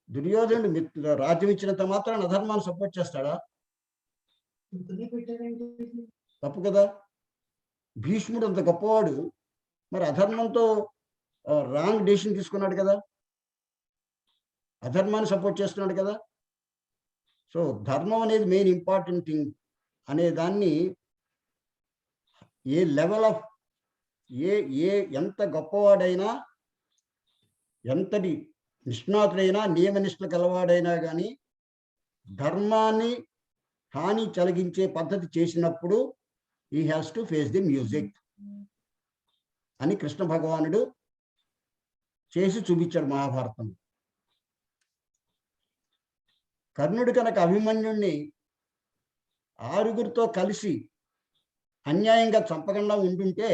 దుర్యోధనుడు రాజ్యం ఇచ్చినంత మాత్రాన అధర్మాన్ని సపోర్ట్ చేస్తాడా? తప్పు కదా. భీష్ముడు అంత గొప్పవాడు, మరి అధర్మంతో రాంగ్ డెసిషన్ తీసుకున్నాడు కదా, అధర్మాన్ని సపోర్ట్ చేస్తున్నాడు కదా. సో ధర్మం అనేది మెయిన్ ఇంపార్టెంట్ థింగ్ అనే దాన్ని ఏ లెవెల్ ఆఫ్ ఎంత గొప్పవాడైనా, ఎంతటి నిష్ణాతుడైనా, నియమనిష్టలు కలవాడైనా కానీ ధర్మాన్ని హాని కలిగించే పద్ధతి చేసినప్పుడు he has to face the music అని కృష్ణ భగవానుడు చేసి చూపించాడు మహాభారతం. కర్ణుడు కనుక అభిమన్యుణ్ణి 6గురితో కలిసి అన్యాయంగా చంపకుండా ఉంటుంటే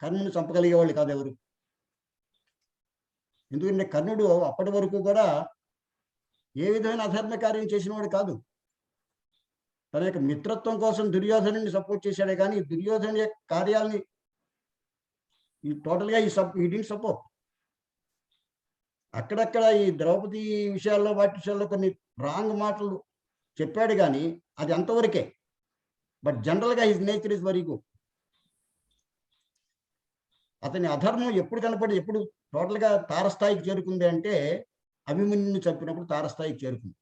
కర్ణుని చంపగలిగేవాళ్ళు కాదు ఎవరు. ఎందుకంటే కర్ణుడు అప్పటి వరకు కూడా ఏ విధమైన అధర్మ కార్యం చేసిన వాడు కాదు. తన యొక్క మిత్రత్వం కోసం దుర్యోధనుని సపోర్ట్ చేశాడే కానీ దుర్యోధను యొక్క కార్యాలని టోటల్గా ఈ డిడ్ సపోర్ట్. అక్కడక్కడ ఈ ద్రౌపది విషయాల్లో వాటి విషయాల్లో కొన్ని రాంగ్ మాటలు చెప్పాడు కానీ అది అంతవరకే. బట్ జనరల్గా his nature is very good. అతని అధర్మం ఎప్పుడు కనపడి ఎప్పుడు టోటల్గా తారస్థాయికి చేరుకుంది అంటే అభిమన్యుని చంపినప్పుడు తారస్థాయికి చేరుకుంది.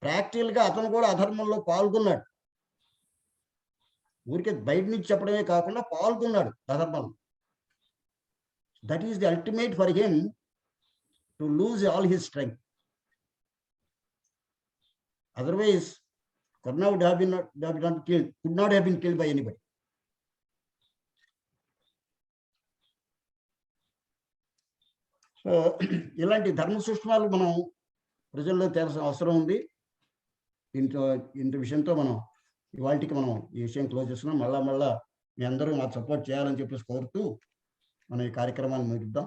ప్రాక్టికల్గా అతను కూడా అధర్మంలో పాల్గొన్నాడు. ఊరికే బయట నుంచి చెప్పడమే కాకుండా పాల్గొన్నాడు అధర్మంలో. That is the ultimate for him to lose all his strength. Otherwise Karna would have been killed, could not have been killed by anybody. So ఇలాంటి ధర్మ సూక్ష్మాలు మనం ప్రజల్లో తెలిసిన అవసరం ఉంది. ఇంత విషయంతో మనం ఇవాళకి మనం ఈ విషయం క్లోజ్ చేస్తున్నాం. మళ్ళా మీ అందరూ మాకు సపోర్ట్ చేయాలని చెప్పేసి కోరుతూ మనం ఈ కార్యక్రమాన్ని ముగిద్దాం.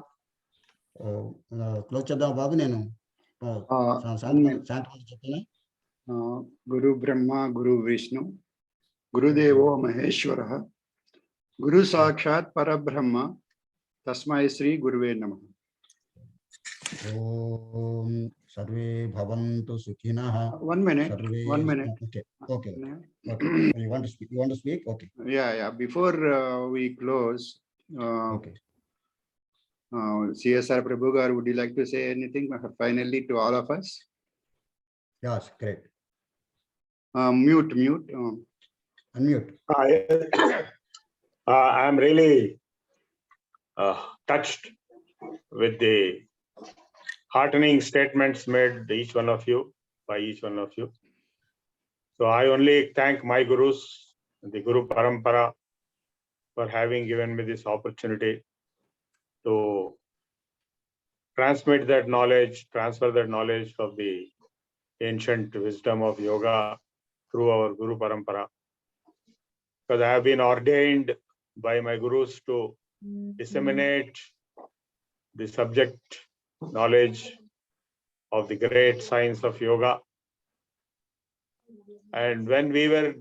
క్లోజ్ చేద్దాం బాబు. నేను శాంతి చెప్తాను. గురు బ్రహ్మ గురు విష్ణు గురుదేవో మహేశ్వర గురు సాక్షాత్ పరబ్రహ్మ తస్మై శ్రీ గురువే నమః. ఓం సర్వే భవంతు సుఖినః. One minute. Okay. You want to speak? Okay. Yeah. Before we close, okay. CSR Prabhu garu, would you like to say anything finally to all of us? Yes, great. Mute. Unmute. I'm really touched with the heartening statements made by each one of you. So I only thank my gurus, the Guru Parampara, for having given me this opportunity to transmit that knowledge, transfer that knowledge of the ancient wisdom of yoga through our Guru Parampara. Because I have been ordained by my gurus to disseminate the subject knowledge of the great science of yoga. And when we were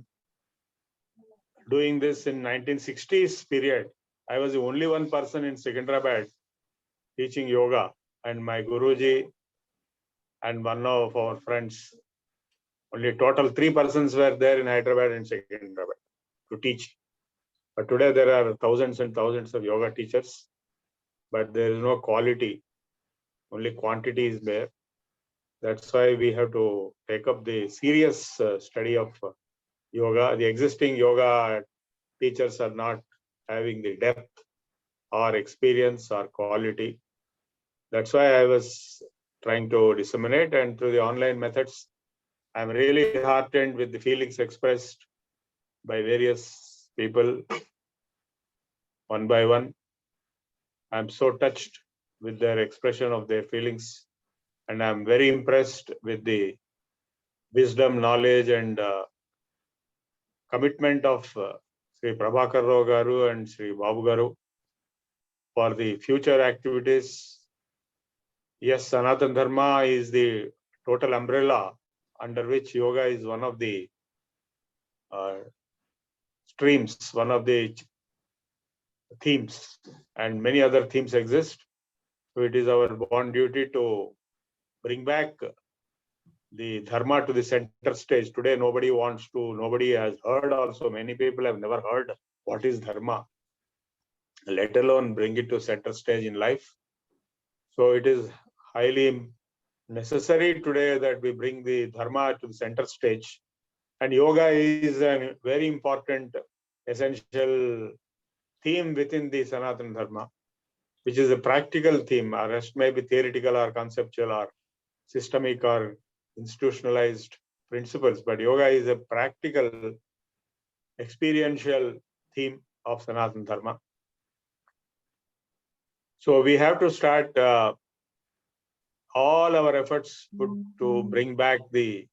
doing this in 1960s period, I was the only one person in Secunderabad teaching yoga, and my Guruji and one of our friends, only total 3 persons were there in Hyderabad and Secunderabad to teach. But today there are thousands and thousands of yoga teachers, but there is no quality, only quantity is there. That's why we have to take up the serious study of yoga. The existing yoga teachers are not having the depth or experience or quality. That's why I was trying to disseminate, and through the online methods, I'm really heartened with the feelings expressed by various people one by one. I'm so touched with their expression of their feelings, and I'm very impressed with the wisdom, knowledge, and commitment of Sri Prabhakar Rao Garu and Sri Babu Garu for the future activities. Yes, Sanatana Dharma is the total umbrella under which yoga is one of the streams, one of the themes, and many other themes exist. So it is our born duty to bring back the dharma to the center stage. Today, nobody has heard also. Many people have never heard what is dharma, let alone bring it to center stage in life. So it is highly necessary today that we bring the dharma to the center stage. And yoga is a very important, essential theme within the Sanatana Dharma, which is a practical theme. Our rest may be theoretical or conceptual or systemic or institutionalized principles, but yoga is a practical, experiential theme of Sanatana Dharma. So we have to start all our efforts to bring back the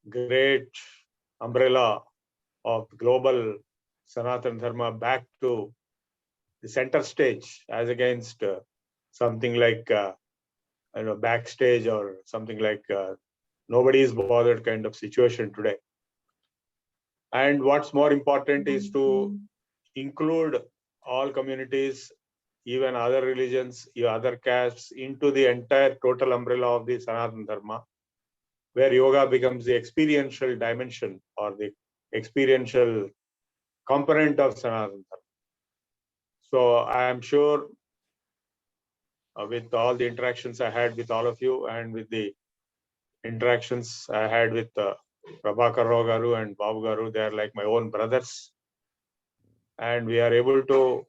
great umbrella of global Sanatana Dharma back to the center stage, as against something like backstage or something like nobody is bothered kind of situation today. And what's more important is to include all communities, even other religions, other castes, into the entire total umbrella of the Sanatana Dharma, where yoga becomes the experiential dimension or the experiential component of Sanatana Dharma. So I am sure with all the interactions I had with all of you and with the interactions I had with Prabhakar Rao Garu and Babu Garu, they are like my own brothers. And we are able to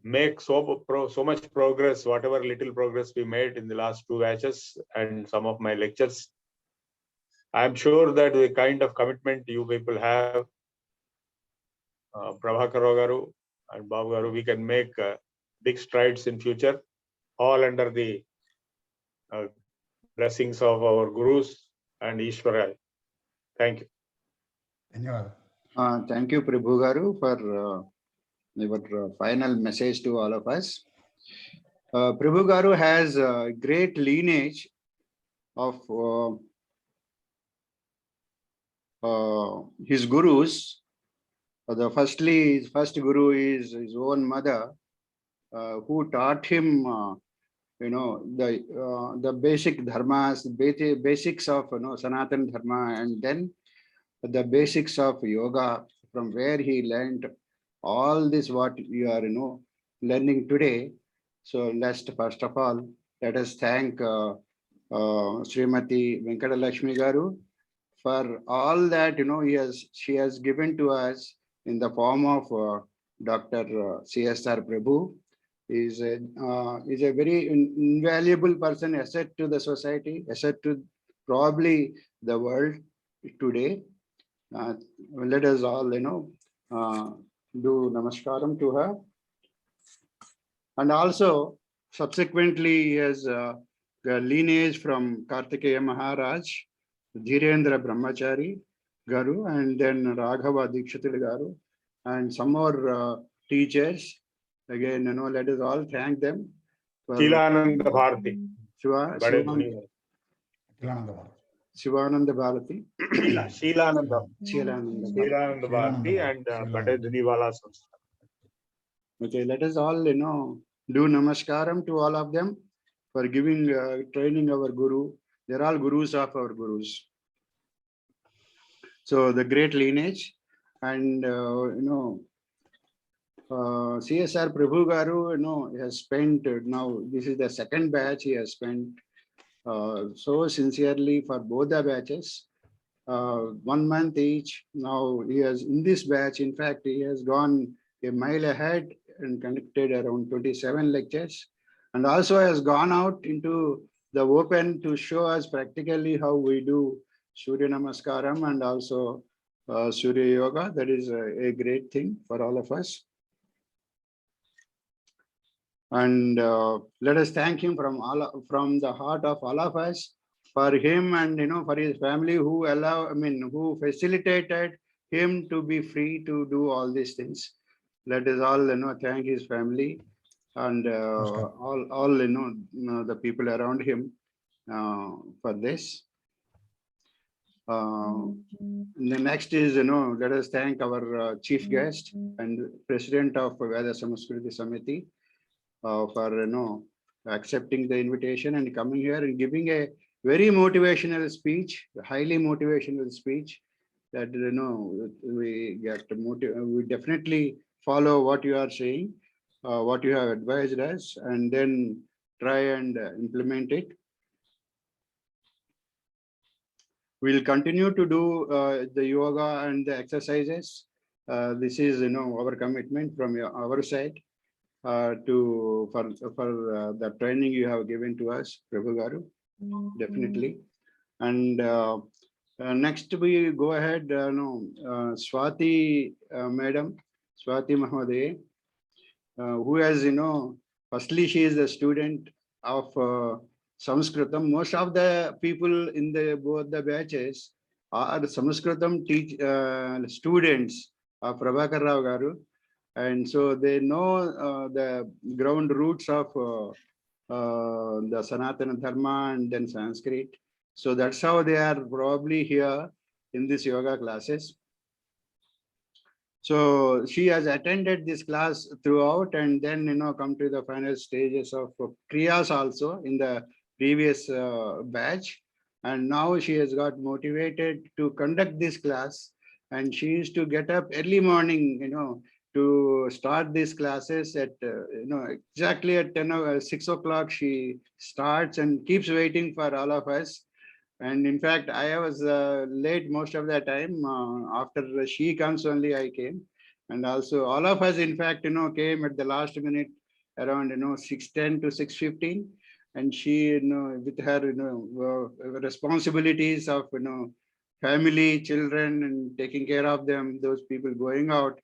make so much progress, whatever little progress we made in the last 2 batches and some of my lectures. I'm sure that the kind of commitment you people have, Prabhakar Rao Garu and Babu Garu, we can make big strides in future, all under the blessings of our gurus and Ishvara. Thank you. Thank you, Prabhu Garu, for your final message to all of us. Prabhu Garu has a great lineage of his gurus. The first guru is his own mother, who taught him, the basic dharmas, basics of Sanatana Dharma, and then the basics of yoga, from where he learned all this what you are learning today. So first of all, let us thank Srimati Venkatalakshmi Garu for all that she has given to us in the form of Dr. CSR Prabhu. Is a very invaluable person, asset to the society, asset to probably the world today. Let us all do namaskaram to her. And also subsequently he has the lineage from Kartikeya Maharaj, Dhirendra Brahmachari Garu, and then Raghava Dikshitil Garu, and some more teachers. Again, let us all thank them. Shilananda Bharati. Shivananda Bharati. Shilananda Shilananda Bharati and Badaduniwala Samstha. Okay, let us all do namaskaram to all of them for giving training our guru. They're all gurus of our gurus. So the great lineage, and CSR Prabhu Garu, has spent now. This is the second batch he has spent so sincerely for both the batches. 1 month each. Now he has in this batch. In fact, he has gone a mile ahead and conducted around 27 lectures, and also has gone out into the open to show us practically how we do Surya Namaskaram and also Surya Yoga. That is a great thing for all of us. And let us thank him from the heart of all of us for him and for his family who who facilitated him to be free to do all these things. Let us all thank his family and all the people around him for this. The next is let us thank our chief guest and president of Veda Samskruti Samiti for accepting the invitation and coming here and giving a very motivational speech, highly motivational speech that we definitely follow what you are saying, what you have advised us, and then try and implement it. We'll continue to do the yoga and the exercises. This is our commitment from our side for the training you have given to us, Prabhu Garu, definitely. And next we go ahead, Swati Madam, Swati Mahodaya, who has, firstly, she is a student of Sanskritam. Most of the people in both the batches are Sanskritam students of Prabhakar Rao Garu. And so they know the ground roots of the Sanatana Dharma and then Sanskrit. So that's how they are probably here in this yoga classes. So she has attended this class throughout and then come to the final stages of Kriyas also in the previous batch. And now she has got motivated to conduct this class, and she used to get up early morning, to start these classes at exactly at 6 o'clock. She starts and keeps waiting for all of us. And in fact, I was late most of the time. After she comes only I came. And also all of us, in fact, came at the last minute around 6:10 to 6:15. And she, with her responsibilities of family, children, and taking care of them, those people going out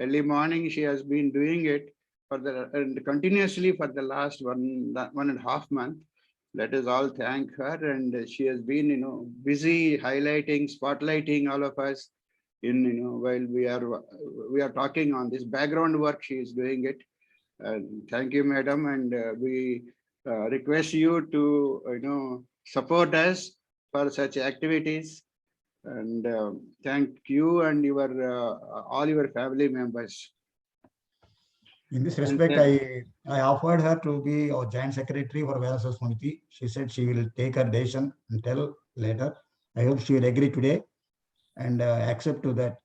early morning, she has been doing it and continuously for the last 1.5 months. Let us all thank her, and she has been busy highlighting, spotlighting all of us while we are talking on this background work. She is doing it. Thank you, madam, and we request you to support us for such activities. And thank you and your all your family members. In this respect, I offered her to be our joint secretary for Veda Samskruti. She said she will take her decision and tell later. I hope she will agree today and accept to that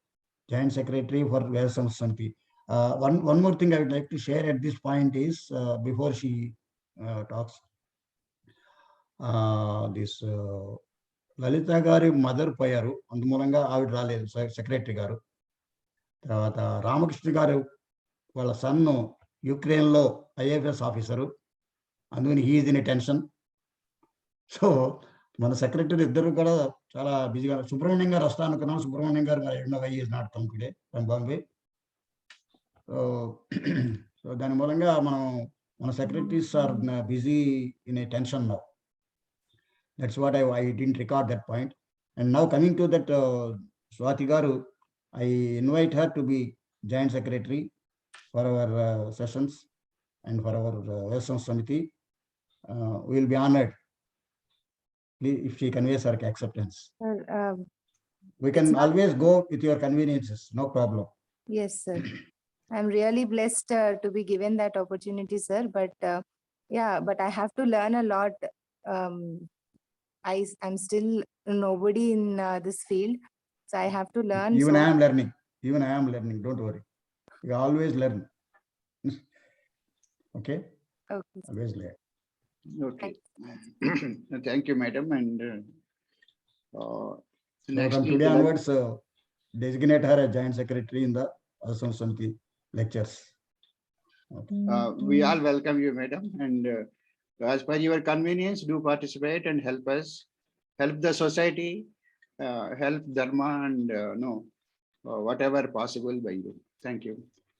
joint secretary for Veda Samskruti. One more thing I would like to share at this point is before she talks, this లలిత గారి mother పోయారు, అందుమూలంగా ఆవిడ రాలేదు, secretary గారు. తర్వాత రామకృష్ణ గారు వాళ్ళ sun యుక్రెయిన్లో IFS officer, అందుకని he is in tension. So మన సెక్రటరీ ఇద్దరు కూడా చాలా బిజీగా. సుబ్రహ్మణ్యం గారు వస్తా అనుకున్నాం, సుబ్రహ్మణ్యం గారు మరి is not come today from Bombay. So దాని మూలంగా మన secretaries are busy in a tension now. That's what I didn't record that point. And now coming to that, Swati Garu, I invite her to be Joint Secretary for our sessions and for our Veda Samskruti Samiti. We will be honored if she conveys her acceptance. We can always go with your conveniences, no problem. Yes, sir. I'm really blessed to be given that opportunity, sir. But but I have to learn a lot. I'm still nobody in this field, so I have to learn. Even I am learning. Don't worry. You always learn. Okay. Okay. Always learn. Okay. Thank you, madam. And so from today onwards, designate her as Joint Secretary in the Veda Samskruti Samiti lectures. Okay. We all welcome you, madam. And as per your convenience, do participate and help us, help the society, help Dharma, and whatever possible by you. Thank you.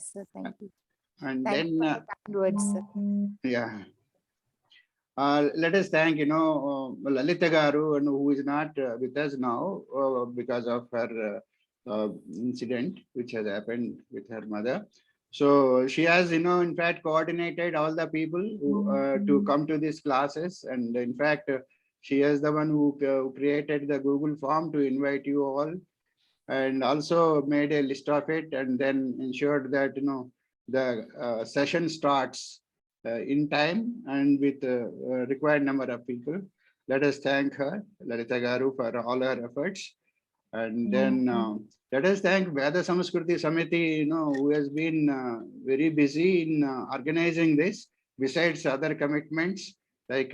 Sir, thank you. And Thank then, you for the kind words, sir. yeah. Let us thank, Lalita Garu, who is not with us now because of her incident which has happened with her mother. So she has, in fact, coordinated all the people who, to come to these classes. And in fact, she is the one who created the Google form to invite you all, and also made a list of it, and then ensured that, the session starts in time and with required number of people. Let us thank her, Lalita Garu, for all her efforts. And then let us thank Veda Samskruti Samiti, who has been very busy in organizing this, besides other commitments like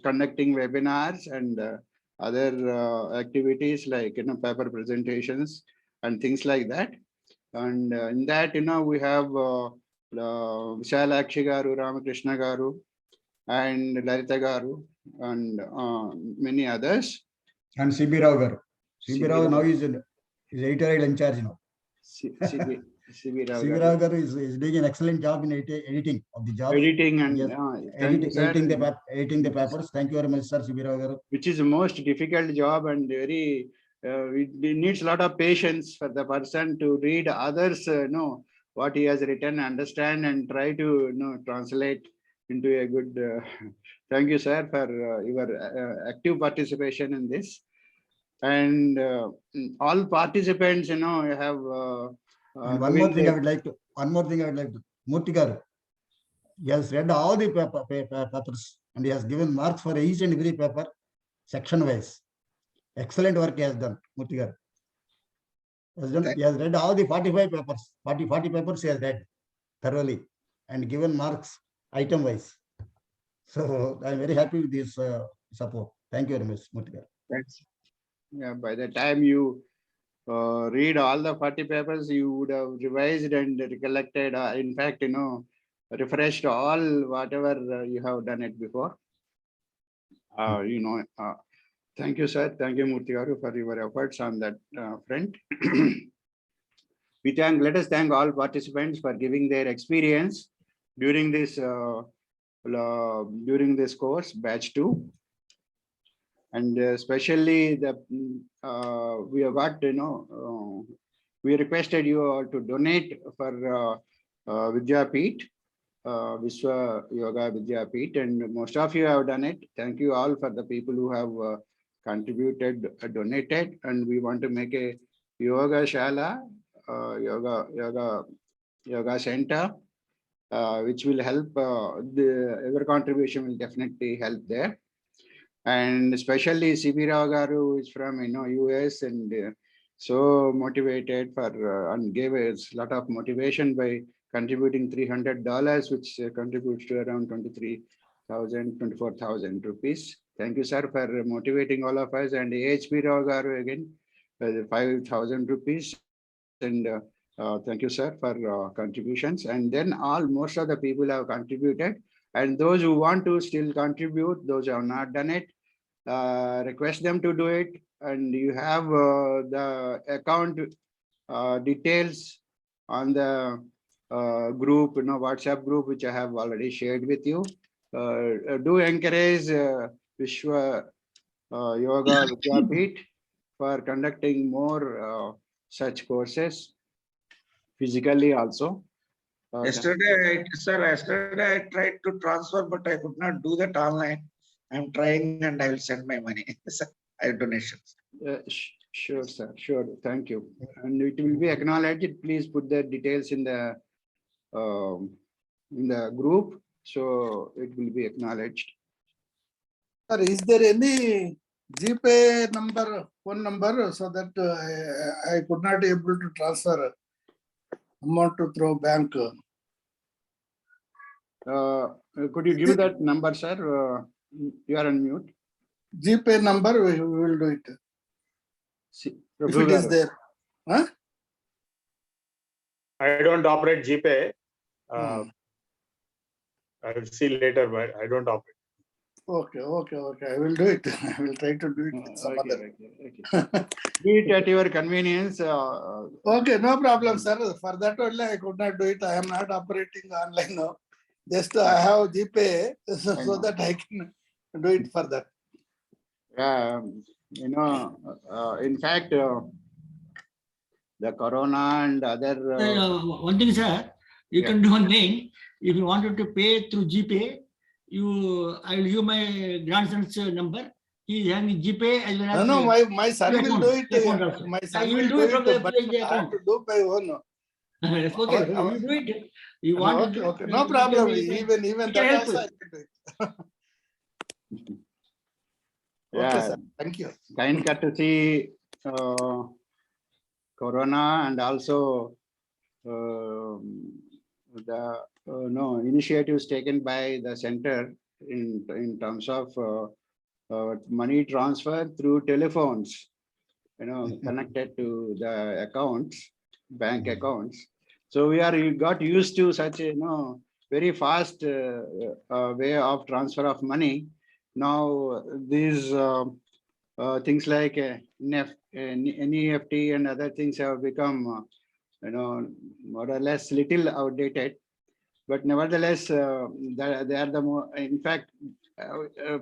conducting webinars and other activities like, paper presentations and things like that. And in that, we have Vishalakshi Garu, Ramakrishna Garu, and Lalita Garu, and many others. And C.B. Rao Garu. C.B. Rao now is editorial in charge now. C.B. Rao Garu is doing an excellent job in editing of the job. Editing and editing the papers. Thank you very much, sir, C.B. Rao Garu. Which is the most difficult job, and very it needs a lot of patience for the person to read others, what he has written, understand, and try to translate into a good. Thank you, sir, for your active participation in this. And all participants, have. And one more thing I would like to. Murthy Garu, he has read all the papers and he has given marks for each and every paper, section wise. Excellent work he has done, Murthy Garu. He has read all the 45 papers. 40 papers he has read thoroughly and given marks item wise. So I am very happy with this support. Thank you very much, Murthy Garu. Thanks. Yeah, by the time you read all the 40 papers, you would have revised and recollected, in fact, refreshed all whatever you have done it before. Thank you, sir. Thank you, Murthy Garu, for your efforts on that front. Let us thank all participants for giving their experience during this course, batch 2. And especially we have got, we requested you all to donate for Vidyapeeth, Vishwa Yoga Vidyapeeth, and most of you have done it. Thank you all for the people who have contributed, donated, and we want to make a Yoga Shala, Yoga Center, which will help. Your contribution will definitely help there. And especially C.B. Rao Garu is from US, and so motivated for and gave us a lot of motivation by contributing $300, which contributes to around 24,000 rupees. Thank you, sir, for motivating all of us. And AHP Rao Garu again, 5,000 rupees. And thank you, sir, for contributions. And then most of the people have contributed. And those who want to still contribute, those who have not done it, request them to do it. And you have the account details on the group, WhatsApp group, which I have already shared with you. Do encourage Vishwa Yoga Vidyapith for conducting more such courses physically also. Yesterday, yesterday I tried to transfer, but I could not do that online. I'm trying and I will send my money. I have donations. Sure, sir. Sure. Thank you. And it will be acknowledged. Please put the details in the group, so it will be acknowledged. Sir, is there any GPay number, phone number, so that I could not able to transfer amount to through bank? Could you give that number, sir? You are on mute. GPay number, we will do it. If it is there. Huh? I don't operate GPay. I will see later, but I don't operate. Okay. I will do it. I will try to do it with some other. Do it at your convenience. Okay, no problem, sir. For that only I could not do it. I am not operating online now. Just I have GPay so that I can do it for that. In fact, the corona and other. One thing, sir, you can do one thing. If you wanted to pay through GPay, I will give my grandson's number. He is having GPay as well as. No, my son will do it. My son will do it, but I have to do my own. It's okay. You do it. You want to okay. No problem. Even that also I can do it. Okay, sir. Thank you. Kind courtesy, corona, and also the initiatives taken by the center in terms of money transfer through telephones, connected to the accounts, bank accounts. So we got used to such a very fast way of transfer of money. Now these things like NEFT and other things have become more or less little outdated, but nevertheless they are the more. In fact,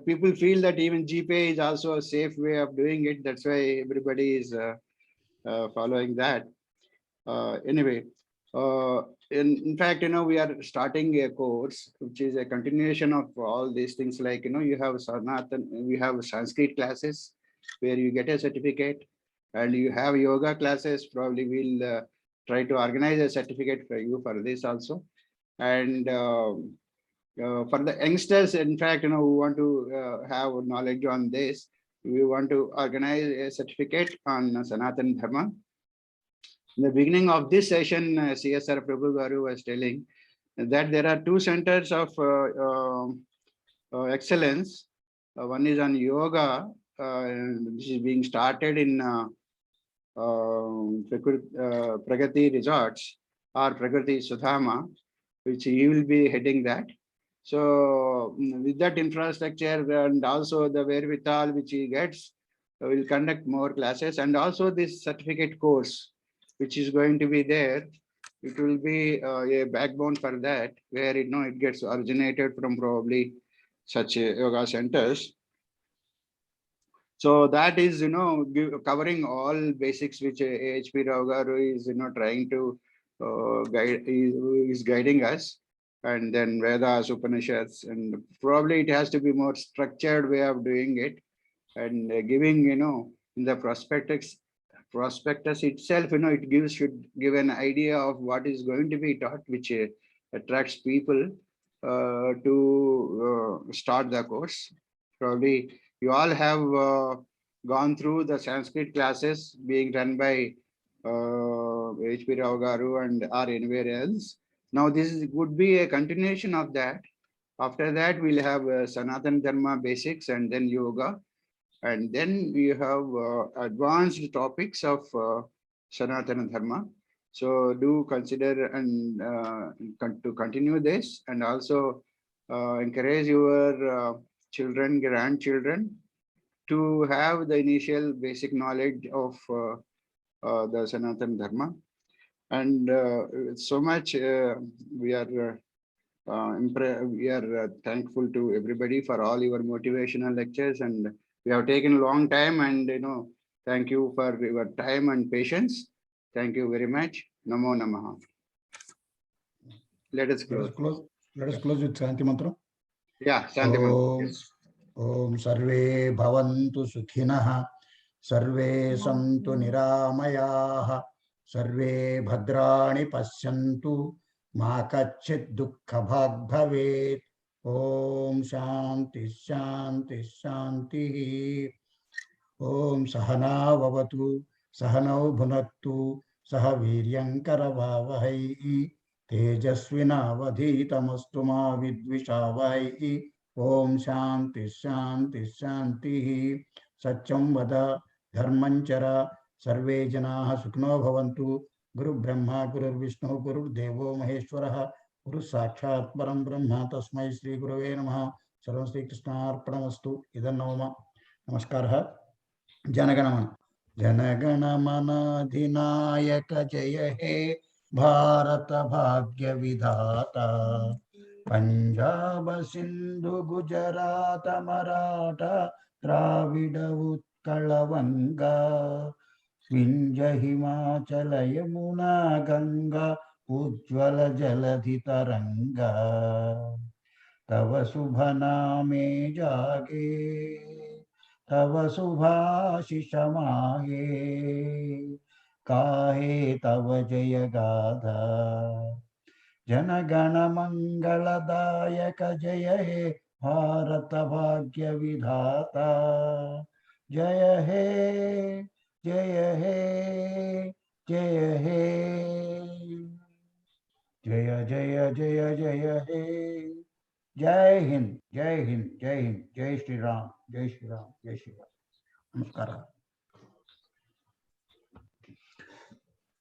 people feel that even GPay is also a safe way of doing it. That's why everybody is following that. Anyway, in fact, we are starting a course which is a continuation of all these things. Like you have Sanatan, we have Sanskrit classes where you get a certificate, and you have yoga classes. Probably we'll try to organize a certificate for you for this also. And for the youngsters, in fact, who want to have knowledge on this, we want to organize a certificate on Sanatan Dharma. In the beginning of this session, CSR Prabhu Garu was telling that there are two centers of excellence. One is on yoga, which is being started in Pragati Resorts or Pragati Sudhama, which he will be heading that. So with that infrastructure and also the wherewithal which he gets, will conduct more classes, and also this certificate course which is going to be there. It will be a backbone for that, where it gets originated from probably such yoga centers. So that is covering all basics which AHP Rao Garu is trying to guide, is guiding us. And then Vedas, Upanishads, and probably it has to be more structured way of doing it, and giving in the prospectus itself, it should give an idea of what is going to be taught, which attracts people to start the course. Probably you all have gone through the Sanskrit classes being run by H.P. Rao Garu and or anywhere else. Now would be a continuation of that. After that, we'll have Sanatana Dharma basics and then yoga. And then we have advanced topics of Sanatana Dharma. So do consider and to continue this, and also encourage your children, grandchildren to have the initial basic knowledge of the Sanatana Dharma. And so much we are thankful to everybody for all your motivational lectures, and we have taken a long time, and thank you for your time and patience. Thank you very much. Namo Namaha. Let us close. Let us close with Shanti Mantra. Yeah, Shanti Mantra. Yes. Om Sarve Bhavantu Sukhinah, Sarve Santu Niramayah, Sarve Bhadrani Pashyantu, Ma Kachchit Dukkha Bhag Bhavet. Om Shanti Shanti Shanti. Om Sahana Vavatu, Sahanau Bhunattu, Sahaviryam Karavavahai, Tejasvinavadhitamastu ma vidvishavai. Om Shanti Shanti Shanti. Satyam Vada Dharmanchara, Sarve Janaha Sukhno Bhavantu, Guru Brahma, Guru Vishnu, Guru Devo Maheshwaraha, Guru Sakshat Param Brahma, Tasmai Sri Gurave Namaha, Sarvam Sri Krishna Arpanamastu. Idan Navama. Namaskar. Janaganamana. Janaganamana Dhinayaka Jaya He Bharata Bhagya Vidhata, Punjab Sindhu Gujarata Maratha Dravida Utkala Vanga, Vindhya Himachala Yamuna Ganga Ujjvala Jaladhi Taranga, Tava Subha Name Jage, Tava Subhashi Shamahe, Kahe Tava Jaya Gadha, Janagana Mangala Dayaka Jaya He Bharata Bhagya Vidhata, Jaya He, Jaya He, Jaya He, Jaya Jaya Jaya Jaya He. Jai Hind, Jai Hind, Jai Hind, Jai Shri Ram, Jai Shri Ram, Jai Shri Ram. Namaskara.